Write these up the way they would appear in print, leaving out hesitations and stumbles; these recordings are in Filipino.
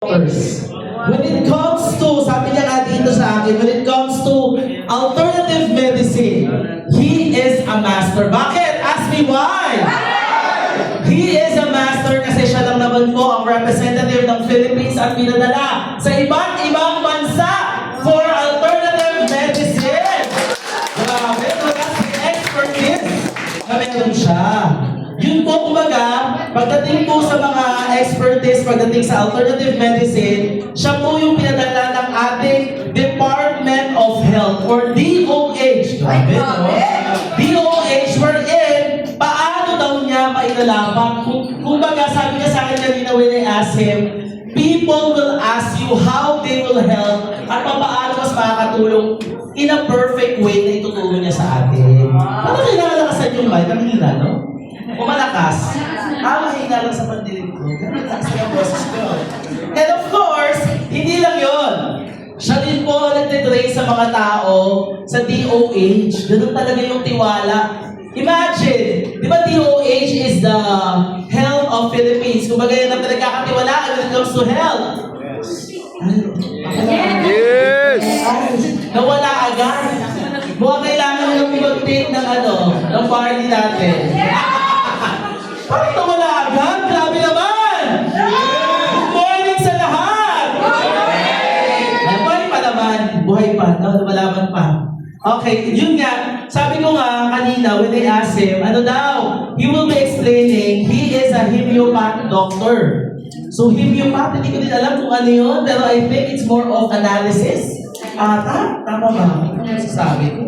First, when it comes to, sabi niya nga dito sa akin, when it comes to alternative medicine, he is a master. Bakit? Ask me why. He is a master kasi siya lang naman po ang representative ng Philippines at pinadala sa iba't ibang bansa for alternative medicine. Grabe, wala si expertise na meron siya. Yun po, kumbaga, pagdating po sa mga expertise, pagdating sa alternative medicine, siya po yung pinadala ng ating Department of Health or DOH. Grabe, no? DOH wherein, paano daw niya mailalaban? Kumbaga, sabi niya sa akin kanina when I asked him, people will ask you how they will help at paano mas makakatulong in a perfect way na itutulong niya sa atin. Ano kailangan yung mic? Ang hina, no? O malakas? Mahina lang sa pandilig ko. Sa yung boses ko. And of course, hindi lang yon. Siya din po nagtitrain sa mga tao sa DOH. Ganun talaga yung tiwala. Imagine, di ba DOH is the Health of Philippines? Kumbaga yun ang pinagkakatiwalaan when it comes to health. Yes! Nawala agad. Mukhang kailangan nyo mag-take ng ng party natin. Bakit nawala agad? Grabe naman! Good morning sa lahat! Buhay pa naman. Buhay pa. Lumalaban pa. Okay, yun nga. Sabi ko nga kanina when I asked him, ano daw? He will be explaining, he is a homeopathic doctor. So homeopathic, hindi ko din alam kung ano yun, pero I think it's more of analysis. Tama ba? Ano yung sasabi ko?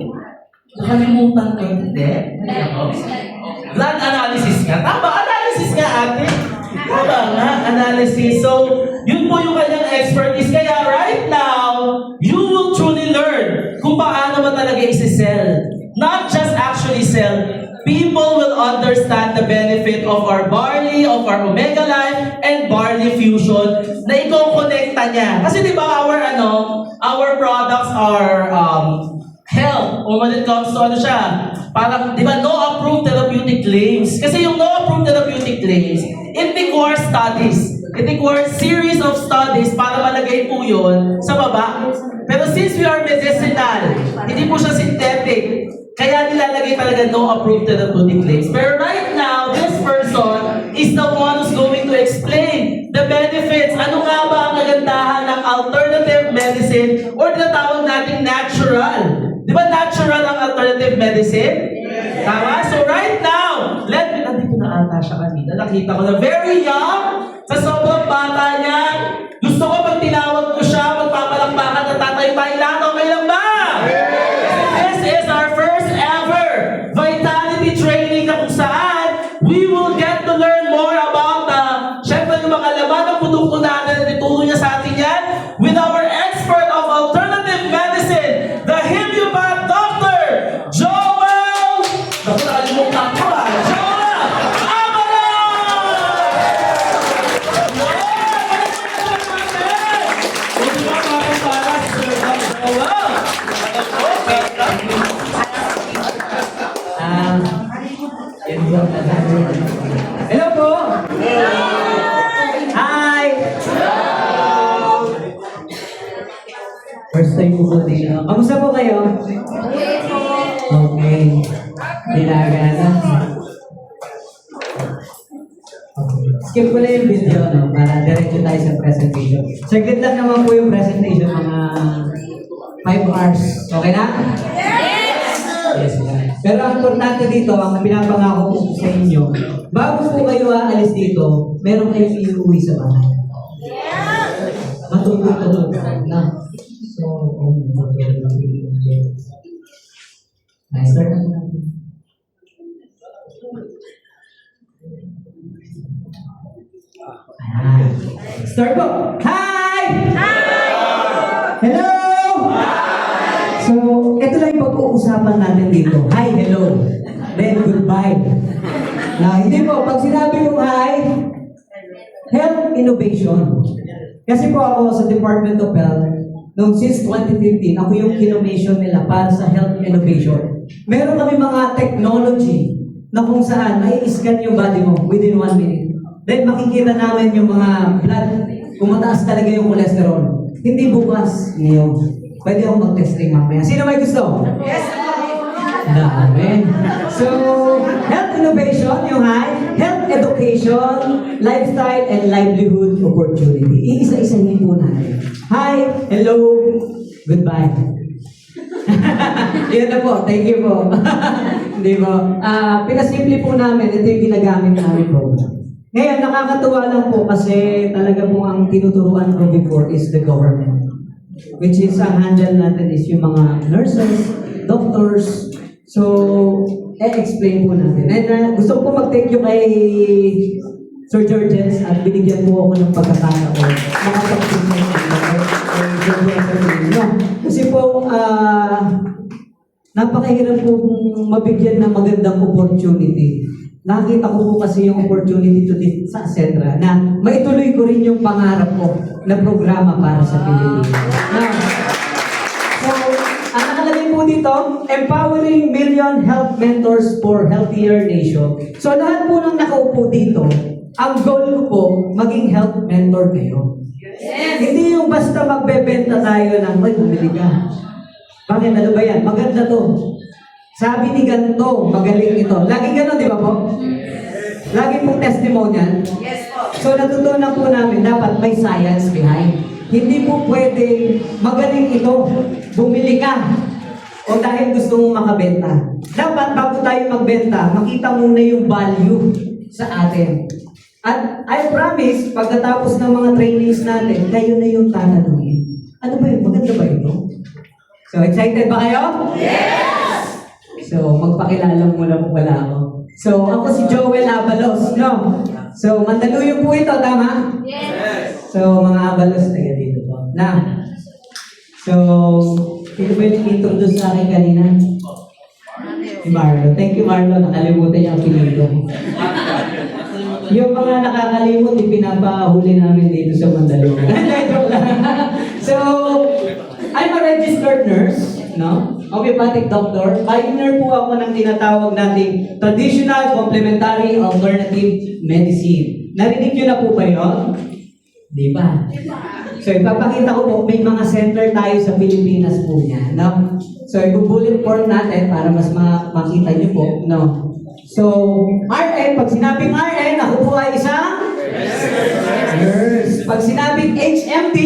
Nakalimutan ko, hindi. Blood analysis nga. Tama, analysis nga ate. Tama nga, analysis. So, yun po yung kanyang expertise. Kaya right now, you will truly learn kung paano ba talaga isi-sell. Not just actually sell. People will understand the benefit of our barley, of our Omega Life, and barley fusion na i-connecta niya. Kasi di ba our products are health, or when it comes to parang, di ba, no approved therapeutic claims. Kasi yung no approved therapeutic claims, it requires studies. It requires series of studies para malagay po yun sa baba. Pero since we are medicinal, hindi po siya synthetic, kaya nilalagay talaga no approved therapeutic claims. Pero right now, this person is the one who's going to explain the benefits. Ano nga ba ang kagandahan ng alternative medicine or tinatawag nating natural? Di ba natural ang alternative medicine? Tama? So right now, nandito na ata siya kanina. Nakita ko na very young, sa sobrang bata niya. Gusto ko pag tinawag ko siya, magpapalakpakan at tatay Bailan. Okay lang ba? This is our first ever vitality training na kung saan we will get to learn more about syempre yung mga laman ng produkto natin at itulong niya sa atin yan with our expert of alternative medicine, the homeopath Dr. Joel! Naku, nakalimutan ko Joel Amala! Hello po! Hi! First time po dito. Kamusta po kayo? Okay. Ginagana. Skip ko na yung video, no? Para diretso tayo sa presentation. Saglit lang naman po yung presentation, mga 5 hours. Okay na? Yes! Pero ang importante dito, ang pinapangako ko sa inyo, bago po kayo aalis dito, meron kayong iuwi sa bahay. Matulog na. So, start na natin. Start po! Hi! Hi! Hello! Hi! So, ito lang yung pag-uusapan natin dito. Hi, hello. Then, goodbye. Hindi po, pag sinabi yung hi, health innovation. Kasi po ako sa Department of Health, noong since 2015, ako yung innovation nila para sa health innovation. Meron kami mga technology na kung saan may scan yung body mo within 1 minute. Then makikita namin yung mga blood kung mataas talaga yung cholesterol. Hindi bukas, ngayon. Pwede ako mag-test rin mamaya. Sino may gusto? Yes, Dami. So, health innovation, yung high, health education, lifestyle, and livelihood opportunity. Iisa-isahin po natin. Hi, hello, goodbye. Yun na po, thank you po. Hindi po. Pinasimple po namin, ito yung ginagamit namin po. Ngayon, nakakatuwa lang po kasi talaga po ang tinuturuan ko before is the government. Which is, ang handle natin is yung mga nurses, doctors. So, explain po natin. And gusto ko mag-thank you kay Sir Georges at binigyan po ako ng pagkakataon. Kasi po, napakahirap po mabigyan ng magandang opportunity. Nakita ko po kasi yung opportunity to sa Asenra na maituloy ko rin yung pangarap ko na programa para sa Pilipinas. So, ang nakalagay po dito, Empowering Million Health Mentors for Healthier Nation. So, lahat po ng nakaupo dito, ang goal ko po, maging health mentor kayo. Yes. Hindi yung basta magbebenta tayo ng, ay, bumili ka. Bakit? Ano ba yan? Maganda to. Sabi ni ganito, magaling ito. Lagi gano'n, di ba po? Lagi pong testimonial. Yes po. So natutunan po namin, dapat may science behind. Hindi po pwede magaling ito, bumili ka. O dahil gusto mong makabenta. Dapat bago tayo magbenta, makita muna yung value sa atin. At I promise, pagkatapos ng mga trainings natin, kayo na yung tatanungin. Ano ba yun? Maganda ba ito? So excited ba kayo? Yes! So, magpakilala muna po pala ako. So, ako si Joel Abalos, no? So, Mandaluyong po ito, tama? Yes. So, mga Abalos, taga dito po. Na. So, sino ba yung introduce sa akin kanina? Si Marlo. Thank you, Marlo. Nakalimutan niya ang pinito. Yung mga nakakalimot, ipinapahuli namin dito sa Mandaluyong. So, I'm a registered nurse, no? Homeopathic doctor. Pioneer po ako ng tinatawag nating traditional complementary alternative medicine. Narinig nyo na po ba yun? Di ba? So, ipapakita ko po, may mga center tayo sa Pilipinas po niya, no? So, ibubullet form natin para mas makita nyo po, no? So, RN, pag sinabing RN, ako po ay isang nurse. Pag sinabing HMD,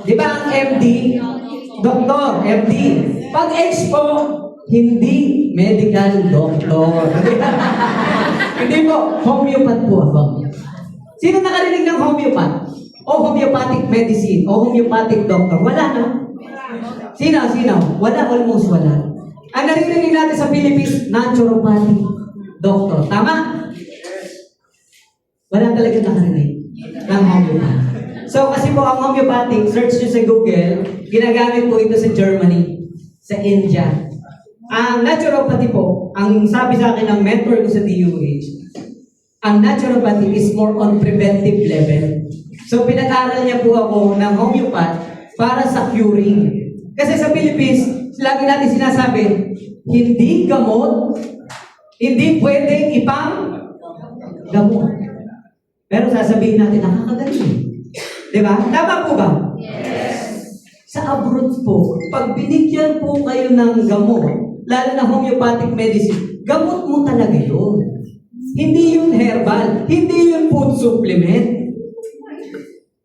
di ba ang MD? Doktor, MD. Pag H po, hindi medical doctor. Hindi po, homeopath po ako. Sino nakarinig ng homeopath? O homeopathic medicine? O homeopathic doctor? Wala, no? Sino? Wala, almost wala. Ang narinig natin sa Philippines, naturopathic doctor. Tama? Wala talaga nakarinig ng homeopath. So, kasi po ang homeopathic, search nyo sa Google, ginagamit po ito sa Germany, sa India. Ang naturopathy po, ang sabi sa akin ng mentor ko sa DUH, ang naturopathy is more on preventive level. So, pinag-aral niya po ako ng homeopath para sa curing. Kasi sa Philippines, lagi natin sinasabi, hindi gamot, hindi pwedeng ipang gamot. Pero sasabihin natin, nakakagaling. Diba? Tama po ba? Yes. Sa abroad po, pag binigyan po kayo ng gamot, lalo na homeopathic medicine, gamot mo talaga yun. Hindi yun herbal, hindi yun food supplement.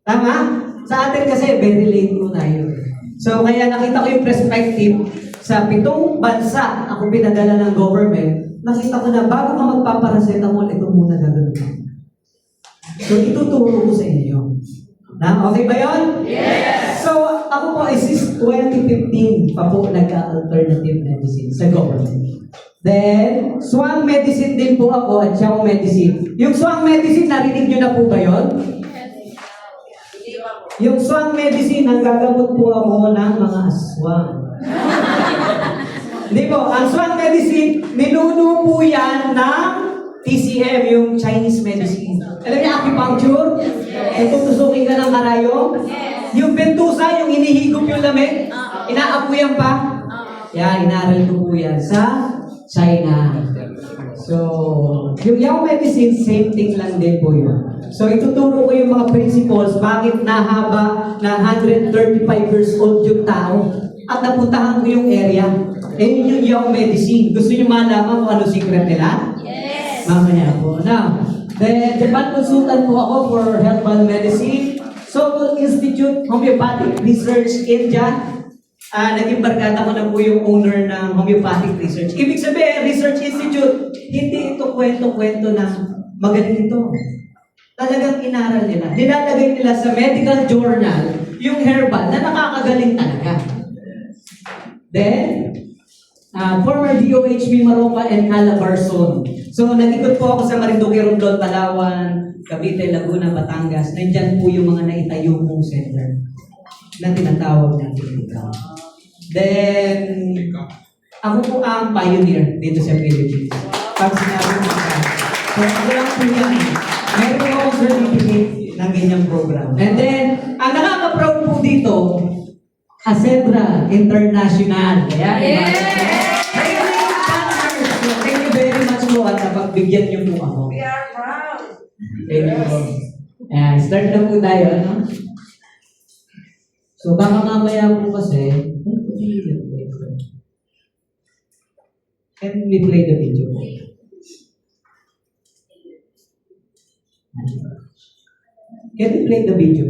Tama? Sa atin kasi, very late po tayo. So, kaya nakita ko yung perspective sa 7 bansa ako pinadala ng government, nakita ko na bago ka magpaparacetamol, ito muna gagawin mo. So, ituturo ko sa inyo. Na, okay ba yun? Yes! So, ako po is since 2015 pa po nagka-alternative medicine sa government. Then, swang medicine din po ako at siyang medicine. Yung swang medicine, narinig nyo na po ba yun? Yung swang medicine, ang gagamot po ako ng mga aswang. Hindi po, ang swang medicine, ninuno po yan ng TCM, yung Chinese medicine. Alam niyo, acupuncture? Kung tutusukin ka ng karayong? Yung bentusa, yung inihigop yung lamig? Inaapuyan pa? Yan, inaral ko po yan sa China. So, yung medicine, same thing lang din po yun. So ituturo ko yung mga principles, bakit nahaba na 135 years old yung tao at napuntahan ko yung area. Eh yun yung young medicine. Gusto nyo malaman kung ano secret nila? Yes. Mamaya po. Now, the Japan consultant po ako for herbal medicine. Sokol Institute Homeopathic Research India. Naging barkada ko na po yung owner ng homeopathic research. Ibig sabihin, Research Institute, hindi ito kwento-kwento na magaling ito. Talagang inaral nila. Nilalagay nila sa medical journal yung herbal na nakakagaling talaga. Then, former DOHB Maropa and Calabarzon. So, nag-ikot po ako sa Marinduque, Romblon, Palawan, Cavite, Laguna, Batangas. Nandyan po yung mga naitayo kong center na tinatawag natin dito. Then, ako po ang pioneer dito sa Philippines. Pag sinabi ko so, ako lang po yan. Meron po akong certificate ng ganyang program. And then, ang nakaka-proud po dito, Asedra International. Ayan, diba? Thank you very much po at napagbigyan niyo po ako. We are proud. Thank you po. Ayan, start na po tayo, ano? So, baka mamaya po kasi, can we play the video po? Can we play the video?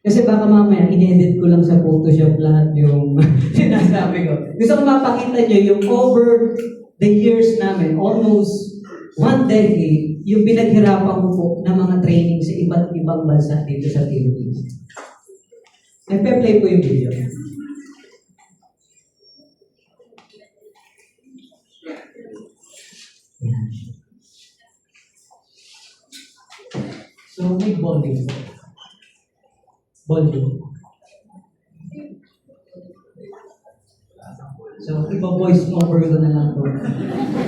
Kasi baka mamaya, in-edit ko lang sa Photoshop lahat yung sinasabi ko. Gusto ko mapakita nyo yung over the years namin, almost 1 decade, yung pinaghirapan ko po ng mga training sa iba't ibang bansa dito sa Philippines. Nagpe-play po yung video. Yan. So, may volume. Volume. So, iba-voice over ko na lang po.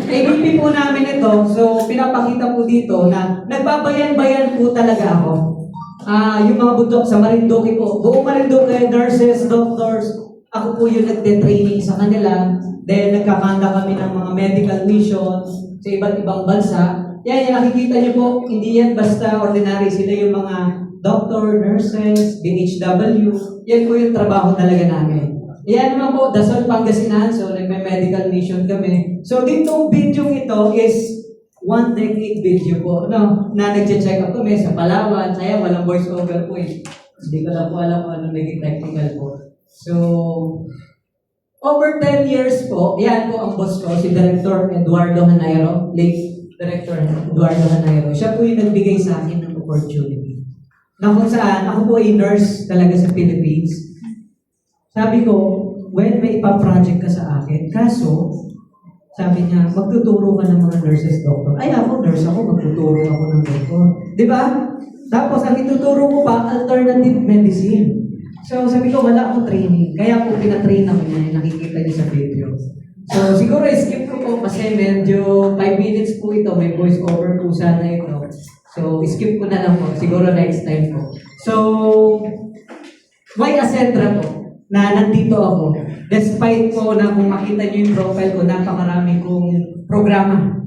ABP po namin ito, so pinapakita po dito na nagbabayan-bayan po talaga ako. Yung mga bundok sa Marinduque po. Buong Marinduque, nurses, doctors, ako po yung nagte-training sa kanila. Then, nagkakanda kami ng mga medical mission sa iba't ibang bansa. Yan, yung nakikita niyo po, hindi yan basta ordinary. Sila yung mga doctor, nurses, BHW. Yan po yung trabaho talaga namin. Yan naman po, Dasol, Pangasinan. So, nagme-medical mission kami. So, dito video ito is 1 decade video po. No? Na nag-check up kami sa Palawan. Kaya walang voice over po eh. Hindi ko lang po alam kung ano naging technical po. So, over 10 years po, yan po ang boss ko, si Director Eduardo Hanairo, late Director Eduardo Hanairo. Siya po yung nagbigay sa akin ng opportunity. Na kung saan, ako po ay nurse talaga sa Philippines. Sabi ko, when may ipa-project ka sa akin, kaso, sabi niya, magtuturo ka ng mga nurses, doctor. Ay, ako, nurse ako, magtuturo ako ng doctor. Di ba? Tapos, ang ituturo ko pa, alternative medicine. So, sabi ko, wala akong training. Kaya po, pinatrain ako niya, nakikita niyo sa video. So, siguro, skip ko po kasi medyo 5 minutes po ito. May voice over po sana ito. So, skip ko na lang po. Siguro next time po. So, why Asedra po? Na nandito ako. Despite po na kung makita niyo yung profile ko, napakarami kong programa.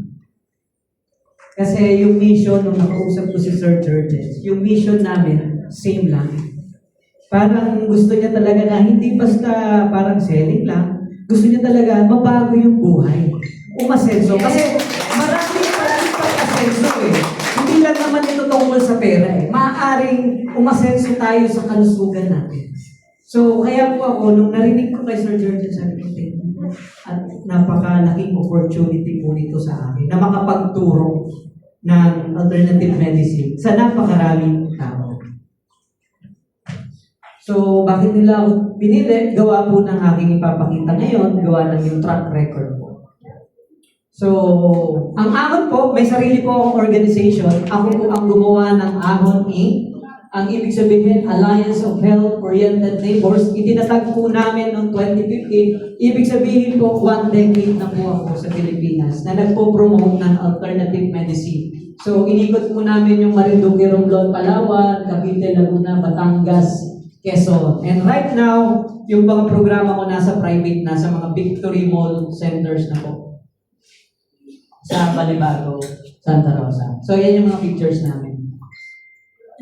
Kasi yung mission, nung nakausap ko si Sir Georges, yung mission namin, same lang. Parang gusto niya talaga na hindi basta parang selling lang, gusto niya talaga mabago yung buhay. Umasenso. Kasi marami pang asenso eh. Hindi lang naman ito tungkol sa pera eh. Maaaring umasenso tayo sa kalusugan natin. So, kaya po ako, nung narinig ko kay Sir George, sabi ko, at napakalaking opportunity po nito sa akin na makapagturo ng alternative medicine sa napakaraming tao. So, bakit nila ako pinili? Gawa po ng aking ipapakita ngayon, gawa ng yung track record po. So, ang Ahon po, may sarili po akong organization. Ako po ang gumawa ng Ahon Inc. Ang ibig sabihin, Alliance of Health-Oriented Neighbors, itinatag po namin noong 2015. Ibig sabihin po, 1 decade na po ako sa Pilipinas na nagpo-promote ng alternative medicine. So, inikot po namin yung Marinduque, Romblon, Palawan, Cavite, Laguna, Batangas, Quezon. And right now, yung mga programa ko nasa private na, sa mga Victory Mall centers na po. Sa Balibago, Santa Rosa. So, yan yung mga pictures namin.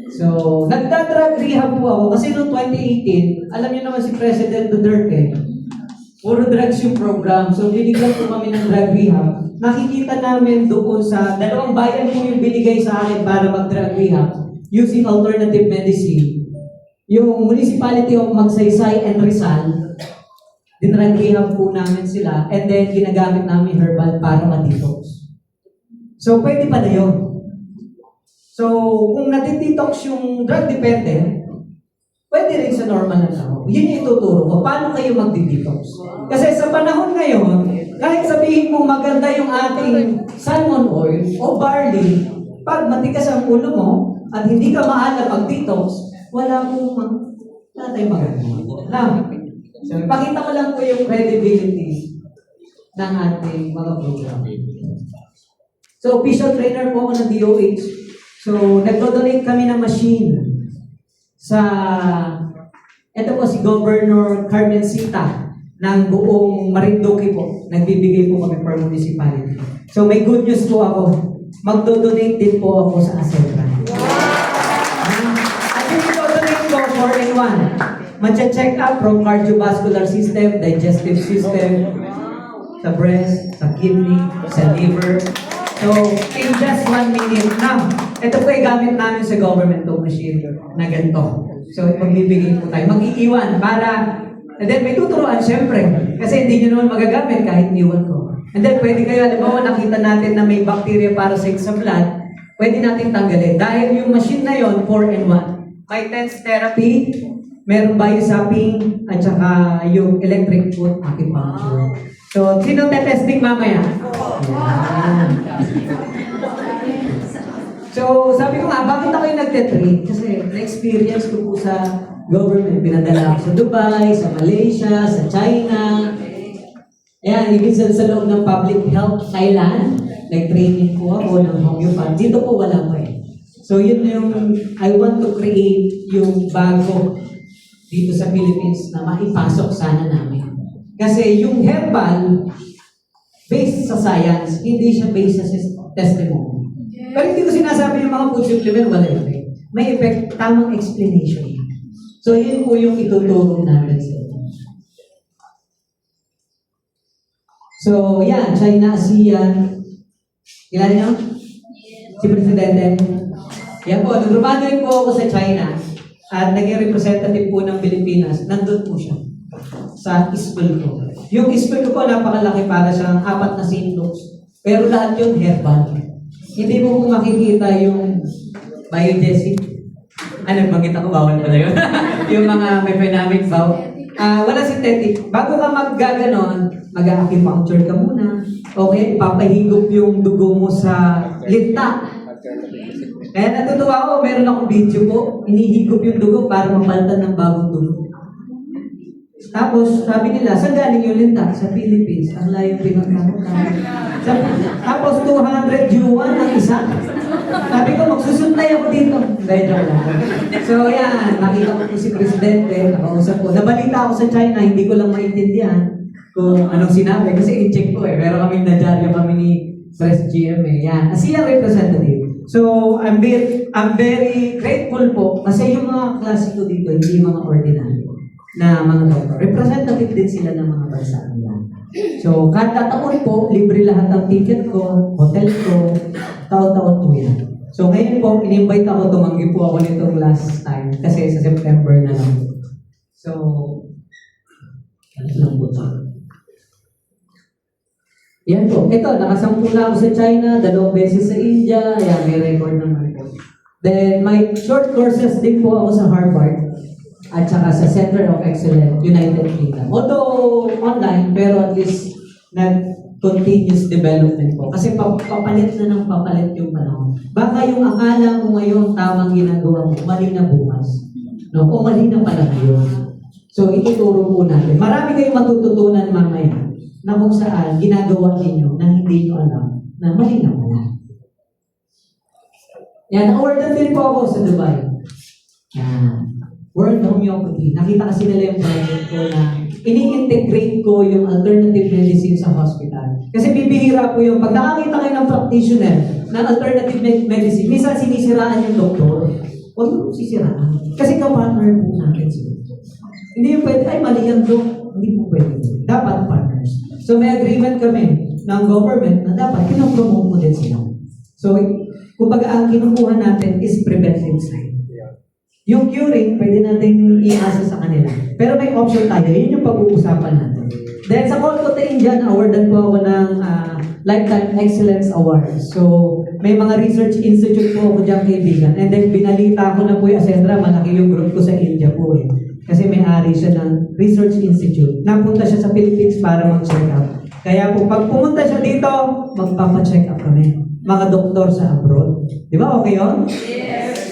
So, nagda-drug rehab po ako kasi noong 2018, alam niyo naman si President Duterte, puro drugs yung program. So, binigyan po kami ng drug rehab. Nakikita namin doon sa 2 bayan po yung binigay sa akin para mag-drug rehab using alternative medicine. Yung Municipality of Magsaysay and Rizal, dinrug rehab po namin sila and then ginagamit namin herbal para ma-detox. So, pwede pa na yun. So, kung natidetox yung drug dependent, pwede rin sa normal na tao. Yun yung ituturo ko. Paano kayo magdi-detox? Kasi sa panahon ngayon, kahit sabihin mo maganda yung ating salmon oil o barley, pag matigas ang ulo mo at hindi ka mahal na pag-detox, wala tayong magagawa. Now, so, pakita ko lang po yung credibility ng ating mga program. So, official trainer po ako ng DOH. So, nagdo-donate kami ng machine sa, ito po si Governor Carmen Sita ng buong Marinduque po. Nagbibigay po kami per municipality. So, may good news po ako. Magdo-donate din po ako sa ASETRA. At yung donate ko 4-in-1. Mag-check up from cardiovascular system, digestive system, sa breast, sa kidney, sa liver. So, in just 1 minute now, ito po ay gamit namin sa government to machine na ganito. So, magbibigay po tayo. Mag-iiwan para, and then may tuturuan syempre. Kasi hindi nyo naman magagamit kahit iwan ko. And then pwede kayo, halimbawa nakita natin na may bacteria parasite sa blood, pwede natin tanggalin. Dahil yung machine na yon 4-in-1. May TENS therapy, meron biosapping, at saka yung electric foot acupuncture. So, sino testing mamaya? Yan. So, sabi ko nga, bakit ako yung nagte-treat? Kasi na-experience ko po sa government. Pinadala ako sa Dubai, sa Malaysia, sa China. Ayan, ibig sa loob ng public health Thailand, nag-training po ako ng homeopath. Dito po wala pa eh. So, yun yung, I want to create yung bago dito sa Philippines na maipasok sana namin. Kasi yung herbal, based sa science, hindi siya based sa testimony. Pero hindi ko sinasabi yung mga food supplement, wala effect. May effect, tamang explanation. So, yun po yung ituturo namin sa inyo. So, yan, China, ASEAN. Ilan nyo? Si Presidente. Yan po, nag-graduate po ako sa China at naging representative po ng Pilipinas. Nandun po siya sa school ko. Yung school ko po, napakalaki para siyang 4 na sintos. Pero lahat yun herbal. Hindi mo po makikita yung biogesic. Banggit ako, bawal pala yun. Yung mga mefenamic vow. Wala synthetic. Bago ka mag-gaganon, mag-acupuncture ka muna. Okay, papahigop yung dugo mo sa linta. Kaya natutuwa ako, meron akong video po, inihigop yung dugo para mapalitan ng bagong dugo. Tapos, sabi nila, saan galing yung linta? Sa Philippines. Ang layo pinagkakutan. Tapos, 200 yuan ang isa. Sabi ko, magsusuntay ako dito. Dahil lang. So, yan. Nakita ko po si Presidente. Nakausap ko. Nabalita ako sa China. Hindi ko lang maintindihan kung anong sinabi. Kasi in-check ko eh. Pero kaming nadyaryo kami ni Press GM eh. Yan. ASEAN representative. So, I'm very grateful po. Kasi yung mga klase ko dito, hindi mga ordinary na mga doktor. Representative din sila ng mga bansa nila. So, kada taon po, libre lahat ang ticket ko, hotel ko, taon-taon po yan. So, ngayon po, in-invite ako, tumanggi po ako nitong last time kasi sa September na lang. So, ano lang po ito? Yan po. Ito, nakasampu na ako sa China, 2 beses sa India, ayan, may record naman po. Then, may short courses din po ako sa Harvard at saka sa Center of Excellence, United Kingdom. Although online, pero at least nag-continuous development po. Kasi papalit na ng papalit yung panahon. Baka yung akala mo ngayon tamang ginagawa mo, mali na bukas. No? O mali na pala ngayon. So, ituturo po natin. Marami kayong matututunan mamaya na kung saan ginagawa ninyo na hindi nyo alam na mali na pala. Yan, awarded din po ako sa Dubai. Yan. World Homeopathy. Nakita kasi nila yung project ko na ini-integrate ko yung alternative medicine sa hospital. Kasi bibihira po yung pag nakakita kayo ng practitioner ng alternative medicine, minsan sinisiraan yung doktor. huwag mo sisiraan. Kasi ka-partner po natin sila. Hindi yung pwede, ay mali yan doon. Hindi po pwede. Dapat partners. So may agreement kami ng government na dapat kinopromote mo din sila. So, kumbaga ang kinukuha natin is preventive side. Yung curing, pwede natin iasa sa kanila. Pero may option tayo. Yun yung pag-uusapan natin. Then sa Colcote Indian, awardan po ako ng Lifetime Excellence Award. So, may mga research institute po ako dyan kaibigan. And then binalita ko na po yung Ascendra, malaki yung group ko sa India po eh. Kasi may-ari siya ng research institute. Napunta siya sa Philippines para mag-check up. Kaya po, pag pumunta siya dito, magpapa-check up kami. Mga doktor sa abroad. Di ba okay yun? Yes.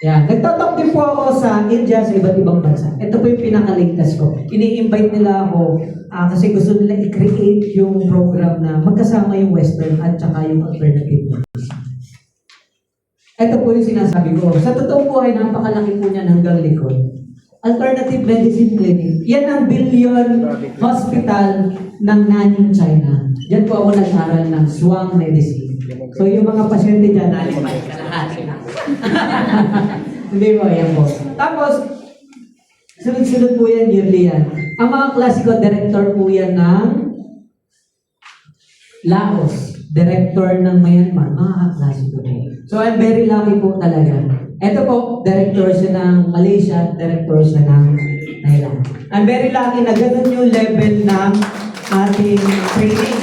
Yan. Nagtatalk din po ako sa India, sa iba't ibang bansa. Ito po yung pinakaligtas ko. Ini-invite nila ako kasi gusto nila i-create yung program na magkasama yung Western at saka yung alternative medicine. Ito po yung sinasabi ko. Sa totoong buhay, napakalaki po niyan hanggang likod. Alternative Medicine Clinic. Yan ang billion hospital ng Nanning, China. Yan po ako nag-aral ng Shuang Medicine. So yung mga pasyente dyan, nalimay ka lahat na. Hindi mo, yan po. Tapos, sunod-sunod po yan, yearly yan. Ang mga klasiko, director po yan ng Laos. Director ng Myanmar. Mga klasiko po. So I'm very lucky po talaga. Ito po, director siya ng Malaysia, director siya ng Thailand. I'm very lucky na ganun yung level ng ating training.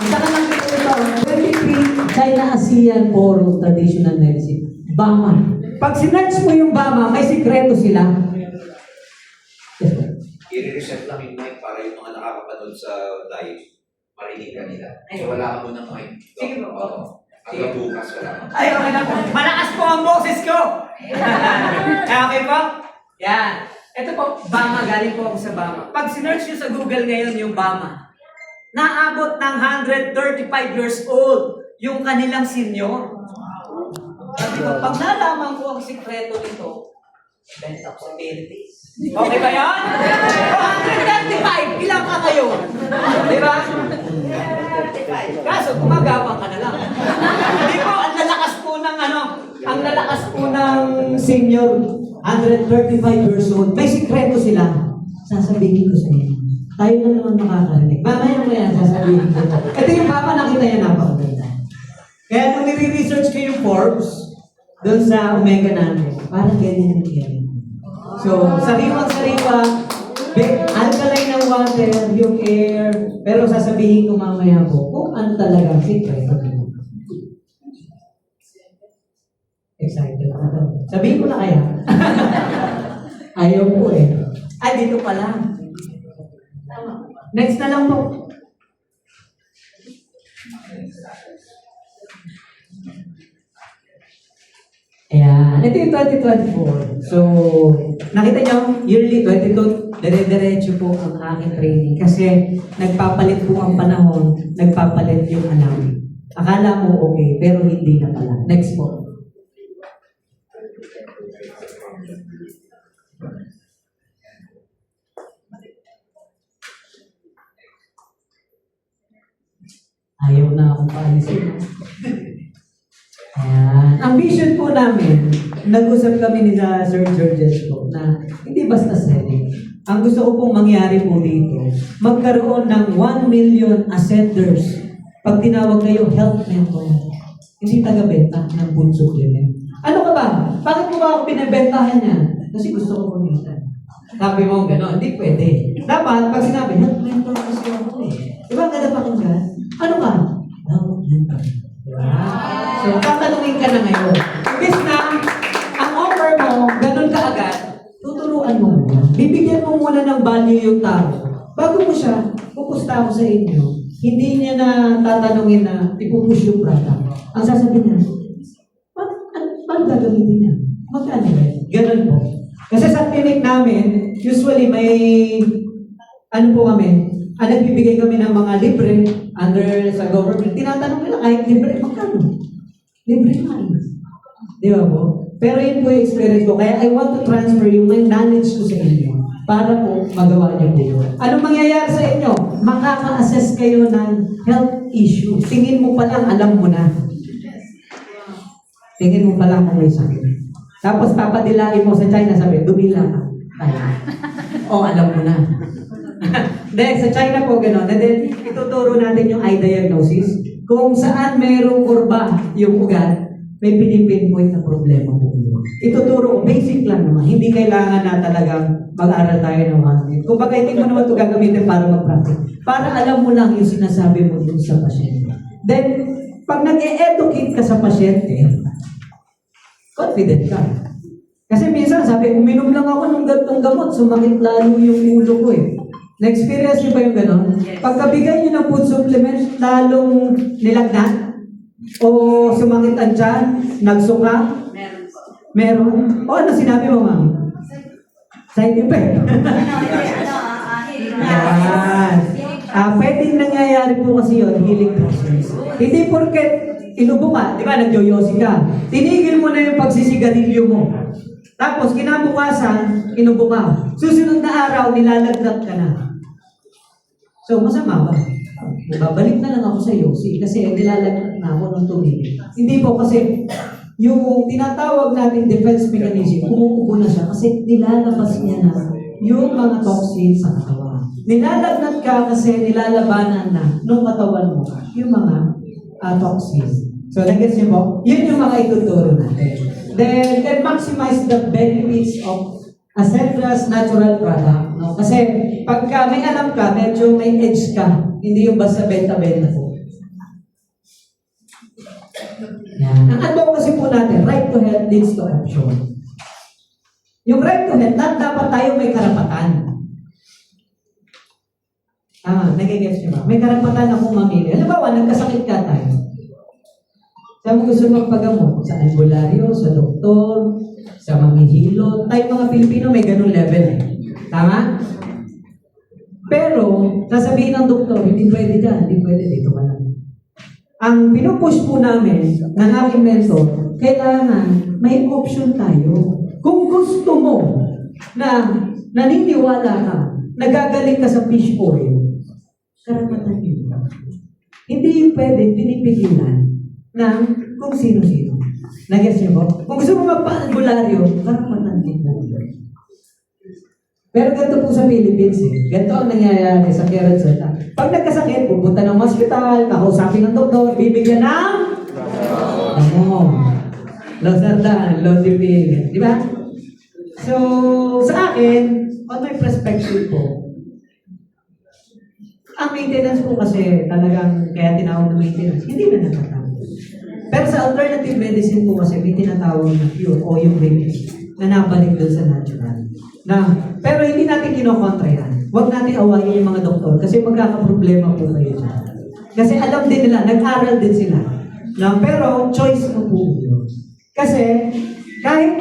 Isa ka lang ito, 23 China ASEAN Forum Traditional Medicine. BAMA. Pag sinerch mo yung BAMA, may sikreto sila. I-reset lang yung mic para yung mga nakakapanood sa live, marinig ka nila. So wala ka munang mic. Sige po. Oo. Hanggang bukas wala ka. Ay, okay na po. Malakas po ang boses ko! Okay po? Yan. Ito po, BAMA. Galing po ako sa BAMA. Pag sinerch nyo sa Google ngayon yung BAMA, naabot ng 135 years old yung kanilang senior. Sabi ko, pag nalaman ko ang sikreto nito, benta ko sa Philippines. Okay ba yan? 135! Ilang ka kayo? Di ba? Kaso, gumagapang ka na lang. Hindi po, ang lalakas po ng ang lalakas po ng senior, 135 years old. May sikreto sila. Sasabihin ko sa inyo. Tayo na naman makakarinig. Mamaya mo yan, sasabihin ko. Ito yung mama, nakita niya napakaganda. Kaya nung nire-research ko yung Forbes, doon sa Omega namin, parang ganyan yung nangyari. So, sariwang-sariwa, alkaline ng water, yung air, pero sasabihin ko mamaya po kung ano talaga ang secret. Excited na daw. Sabihin ko na kaya. Ayaw po eh. Ay, dito pala. Next na lang po. Ayan. Ito yung 2024. So, nakita nyo, yearly 22, dire-diretso po ang aking training. Kasi nagpapalit po ang panahon, nagpapalit yung alam. Akala mo okay, pero hindi na pala. Next po. Ayaw na akong paalisin. Ayan. Ang vision po namin, nag-usap kami ni Sir Georges po na hindi basta selling. Ang gusto ko pong mangyari po dito, magkaroon ng 1 million ascenders. Pag tinawag kayo health mentor, hindi taga-benta ng food supplement. Ano ka ba? Bakit mo ba ako binibentahan niya? Kasi gusto ko kumita. Sabi mo gano'n, hindi pwede. Dapat, pag sinabi, health mentor kasi ako eh. Diba ang ganda pakinggan? Ano ka? Health mentor. So, tatanungin ka na ngayon. Imbis na, ang offer mo, ganun ka agad, tuturuan mo muna. Bibigyan mo muna ng value yung tao. Bago mo siya, pupusta ako sa inyo, hindi niya na tatanungin na ipupush yung product. Ang sasabihin niya, paano gagamitin niya? Magkano ba? Ganun po. Kasi sa clinic namin, usually may, po kami, nagbibigay kami ng mga libre under sa government. Tinatanong nila kahit libre, magkano? Libre na. Di ba po? Pero yun po yung experience ko. Kaya I want to transfer yung may knowledge ko sa inyo para po magawa niyo po yun. Anong mangyayari sa inyo? Makaka-assess kayo ng health issue. Tingin mo pa lang, alam mo na. Tingin mo pa lang kung may sakit. Tapos papadilain mo sa China, sabi, dumila ka. Alam mo na. Then, sa China po gano'n. And then, ituturo natin yung eye diagnosis. Kung saan mayroong kurba yung ugat, may pinipinpoint na problema po yun. Ituturo ko, basic lang naman. Hindi kailangan na talagang mag-aral tayo ng one minute. Kung baga, hindi mo naman ito gagamitin para mag-practice. Para alam mo lang yung sinasabi mo dun sa pasyente. Then, pag nag-e-educate ka sa pasyente, confident ka. Kasi minsan, sabi, uminom lang ako ng gantong gamot, sumakit lalo yung ulo ko eh. Na-experience niyo ba yung gano'n? Pagkabigay niyo ng food supplement, lalong nilagnat? O sumakit ang tiyan? Nagsuka? Meron. O ano sinabi mo, ma'am? Side effect. Yan. Pwedeng nangyayari po kasi yun, healing process. Hindi porket inubo ka, di ba, nagyoyosi ka. Tinigil mo na yung pagsisigarilyo mo. Tapos, kinabukasan, inubo ka. Susunod na araw, nilalagnat ka na. So, masama ba? Babalik na lang ako sa yosi kasi nilalagnat na ako nung tumigil. Hindi po kasi yung tinatawag natin defense mechanism, kumukubo na siya kasi nilalabas niya na yung mga toxins sa katawan. Nilalagnat ka kasi nilalabanan na nung katawan mo yung mga toxins. So, nag-gets niyo po? Yun yung mga ituturo natin. Then, can maximize the benefits of Acendra's natural product. No? Kasi, pagka may alam ka, medyo may edge ka. Hindi yung basta benta-benta po. Yan. Ang advocacy po natin, right to health leads to option. Yung right to health, not dapat tayo may karapatan. Nagigets niyo ba? May karapatan akong mamili. Halimbawa, nagkasakit ka tayo. Saan mo gusto magpagamot? Sa albularyo, sa doktor, sa mamihilot. Tayo mga Pilipino may ganung level eh. Tama? Pero, sasabihin ng doktor, hindi pwede dyan, hindi pwede dito ka lang. Ang pinupush po namin ng aking mentor, kailangan may option tayo. Kung gusto mo na naniniwala ka, nagagaling ka sa fish oil, karapatan yun. Hindi yung pwede pinipigilan ng kung sino-sino. Nag-guess niyo po? Kung gusto mo magpa-albularyo, karapatan din po. Pero ganito po sa Philippines eh. Ganito ang nangyayari sa care and salta. Pag nagkasakit, pupunta ng hospital, kakausapin ng doktor, bibigyan ng Losartan, Lotipin. Di ba? So, sa akin, on my perspective po, ang maintenance po kasi talagang kaya tinawag na maintenance, hindi na natatawag. Pero sa alternative medicine po kasi may tinatawag na cure o yung remedy na nabalik doon sa natural. Pero hindi natin kinokontra yan. Huwag natin awayin yung mga doktor kasi magkakaproblema po kayo dyan. Kasi alam din nila, nag-aral din sila. Pero choice mo po yun. Kasi kahit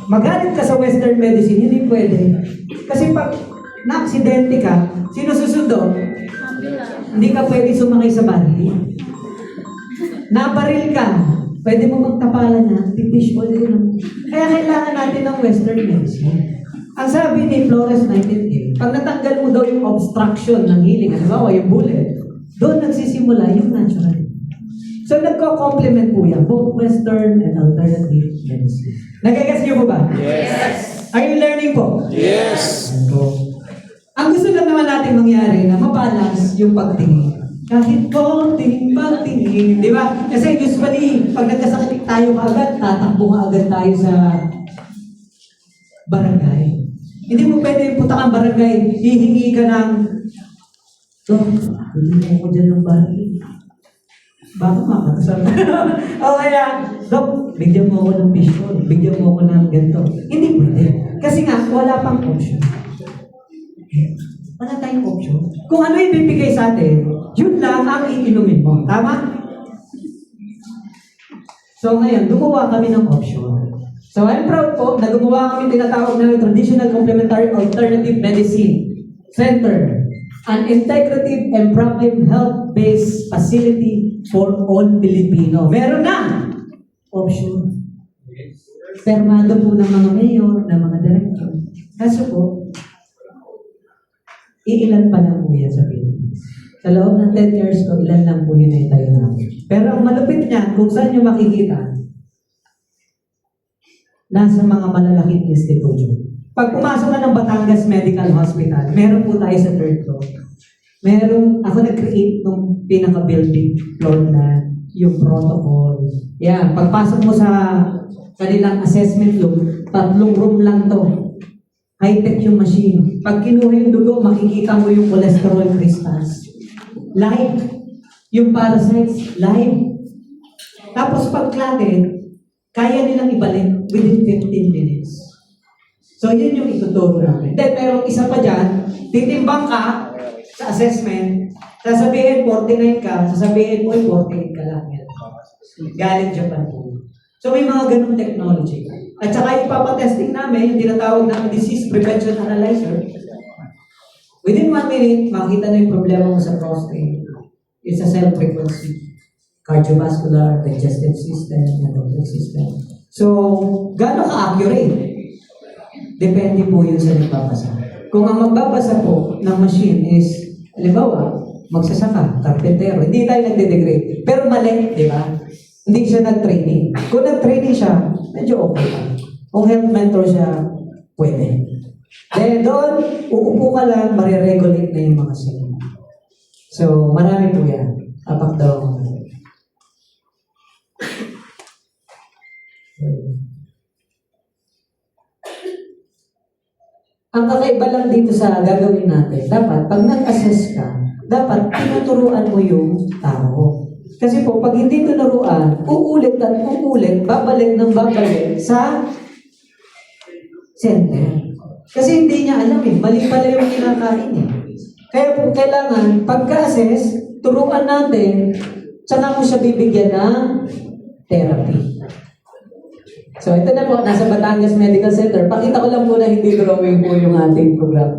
magalit ka sa Western medicine, hindi pwede. Kasi pag na-aksidente ka, sino susunod? Hindi ka pwede sumakay sa baril. Nabaril ka, pwede mo magtapalan na, tipish oil yun. Kaya kailangan natin ng Western medicine. Ang sabi ni Florence Nightingale, pag natanggal mo daw yung obstruction ng healing, halimbawa yung bullet, doon nagsisimula yung natural. So nagko-complement po yan, both Western and alternative medicine. Nagigets niyo po ba? Yes! Are you learning po? Yes! Ang gusto lang naman natin mangyari na mabalance yung pagtingin. Kahit konting pagtingin, di ba? Kasi usually, pag nagkasakit tayo kaagad, tatakbo ka agad tayo sa barangay. Hindi mo pwede punta kang barangay, hihingi ka ng, hindi mo ako dyan ng barangay. Baka makakasal. O kaya, Dok, bigyan mo ako ng vision, bigyan mo ako ng ganito. Hindi pwede. Kasi nga, wala pang option. Wala tayong option. Kung ano yung bibigay sa atin, yun lang ang iinumin mo. Tama? So ngayon, gumawa kami ng option. So I'm proud po na gumawa kami tinatawag namin Traditional Complementary Alternative Medicine Center, an integrative and problem health-based facility for all Filipino. Meron na option. Permado po ng mga mayor, ng mga director. Kaso po, iilan pa lang po yan sa Pilipinas. Sa loob ng 10 years ko, ilan lang po yun ay tayo namin. Pero ang malupit niyan, kung saan nyo makikita, nasa mga malalaking institusyon. Pag pumasok ka ng Batangas Medical Hospital, meron po tayo sa third floor. Ako nag-create nung pinaka-building floor na yung protocol. Yan, pagpasok mo sa kanilang assessment room, 3 room lang to. High-tech yung machine. Pag kinuha yung dugo, makikita mo yung cholesterol crystals. Live. Yung parasites, live. Tapos pag clotted, kaya nilang ibalik within 15 minutes. So yun yung ituturo namin. Then merong isa pa dyan, titimbang ka sa assessment, sasabihin 49 ka, sasabihin mo 48 ka lang. Galing Japan po. So may mga ganung technology. At saka ipapatesting namin, yung tinatawag namin disease prevention analyzer. Within 1 minute, makita na yung problema mo sa prostate. It's a cell frequency, cardiovascular, digestive system, endocrine system. So, gaano ka-accurate? Depende po yun sa nagbabasa. Kung ang magbabasa po ng machine is, halimbawa, magsasaka, carpentero, hindi tayo nagde-degrade. Pero mali, di ba? Hindi siya nag-training. Kung nag-training siya, medyo okay pa. Kung health mentor siya, pwede. Then doon, uupo ka lang, mariregulate na yung mga cell. So, marami po yan. Apak daw. Ang kakaiba lang dito sa gagawin natin, dapat, pag nag-assess ka, dapat tinuturuan mo yung tao. Kasi po, pag hindi tinuruan, uulit at uulit, babalik ng babalik sa center. Kasi hindi niya alam mali pala yung kinakain Kaya po kailangan, pagka-assess, turuan natin, saka mo siya bibigyan ng therapy. So ito na po, nasa Batangas Medical Center. Pakita ko lang po na hindi drawing po yung ating program.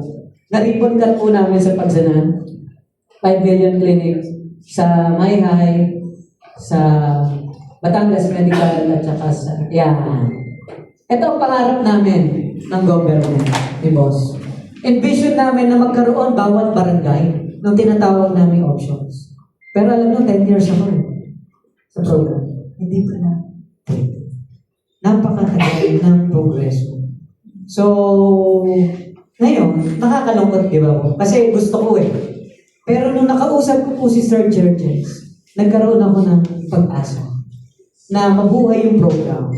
Na-ribbon cut po namin sa Pagsanan. 5 million clinic sa Mayhay, sa Batangas Medical at saka sa... Yan. Ito ang pangarap namin ng government, ni boss. Envision namin na magkaroon bawat barangay ng tinatawag namin options. Pero alam nyo, 10 years ako sa program. Hindi pa na pwede. Napakatagal ng progreso. So, ngayon, nakakalungkot, di ba? Kasi gusto ko Pero nung nakausap ko po si Sir Churches, nagkaroon ako ng pag-asa na mabuhay yung program.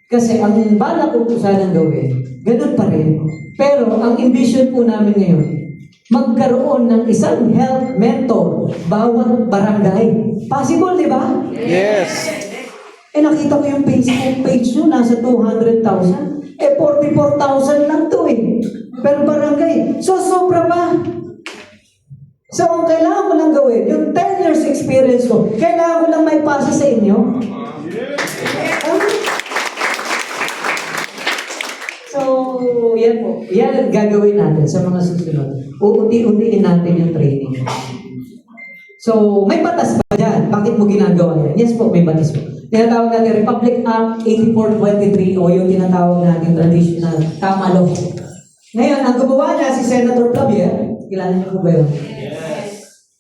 Kasi ang balak ko po sanang gawin, ganun pa rin. Pero ang ambition po namin ngayon, magkaroon ng isang health mentor bawat barangay. Possible, di ba? Yes. Nakita ko yung Facebook page nyo, nasa 200,000. 44,000 lang to Per barangay. So, sobra pa. So, ang kailangan ko lang gawin, yung 10 years experience ko, kailangan ko lang may pasa sa inyo. So, yan po. Yan ang gagawin natin sa mga susunod. Uunti-untiin natin yung training. So, may batas ba dyan? Bakit mo ginagawa yan? Yes po, may batas po. Tinatawag natin Republic Act 8423 o yung tinatawag natin traditional tama law. Ngayon, ang gumawa niya si Senator Clavier. Kilala niyo po ba yun?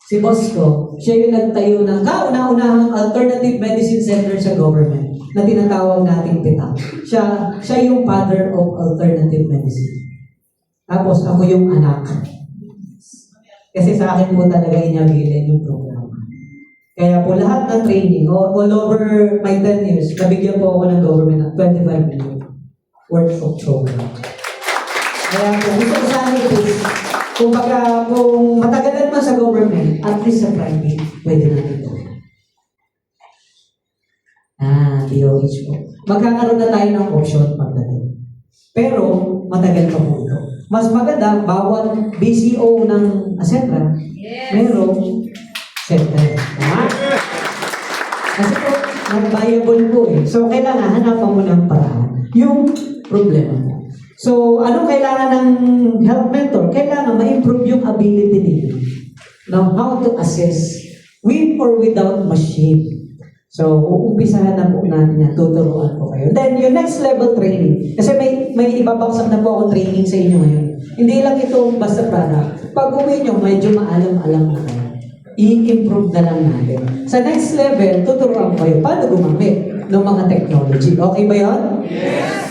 Si Bosco, siya yung nagtayo ng kauna-unahang alternative medicine center sa government na tinatawag nating PITA. Siya yung father of alternative medicine. Tapos ako yung anak. Kasi sa akin po talaga inabilin yung program. Kaya po lahat ng training, all over my 10 years, nabigyan po ako ng government ng 25 million worth of program. Kaya po, gusto ko sana i-face. Kung matagalan man sa government, at least sa private, pwede natin ito. DOH po. Magkakaroon na tayo ng option pagdating. Pero, matagal pa po ito. Mas maganda, bawat BCO ng Asentra, merong center. Kasi po, nag-viable po So, kailangan hanapan mo ng paraan. Yung problema mo. So, anong kailangan ng health mentor? Kailangan ma-improve yung ability nila. Now, how to assess with or without machine. So, uumpisahan na po natin yan. Tuturuan ko kayo. Then, yung next level training. Kasi may ibabaksak na po ako training sa inyo ngayon. Hindi lang ito basta product. Pag uwi nyo, medyo maalam-alam na kayo. I-improve na lang natin. Sa next level, tuturuan ko kayo paano gumamit ng mga technology. Okay ba yun? Yes!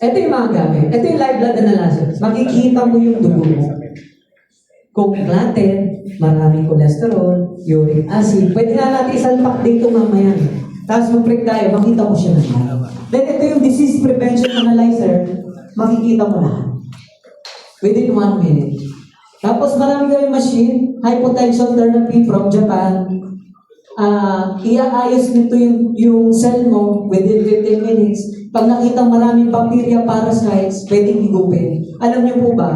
Ito yung mga gamit. Ito yung live blood analysis. Makikita mo yung dugo mo. Kung clotted, maraming cholesterol, uric acid. Pwede nga natin isalpak dito mamaya. Tapos mag-prick tayo, makita mo siya naman. Then ito yung disease prevention analyzer. Makikita mo lahat. Within 1 minute. Tapos marami kayong machine, high potential therapy from Japan. Iaayos nito yung cell mo within 15 minutes. Pag nakita maraming bacteria, parasites, pwedeng higupin. Alam niyo po ba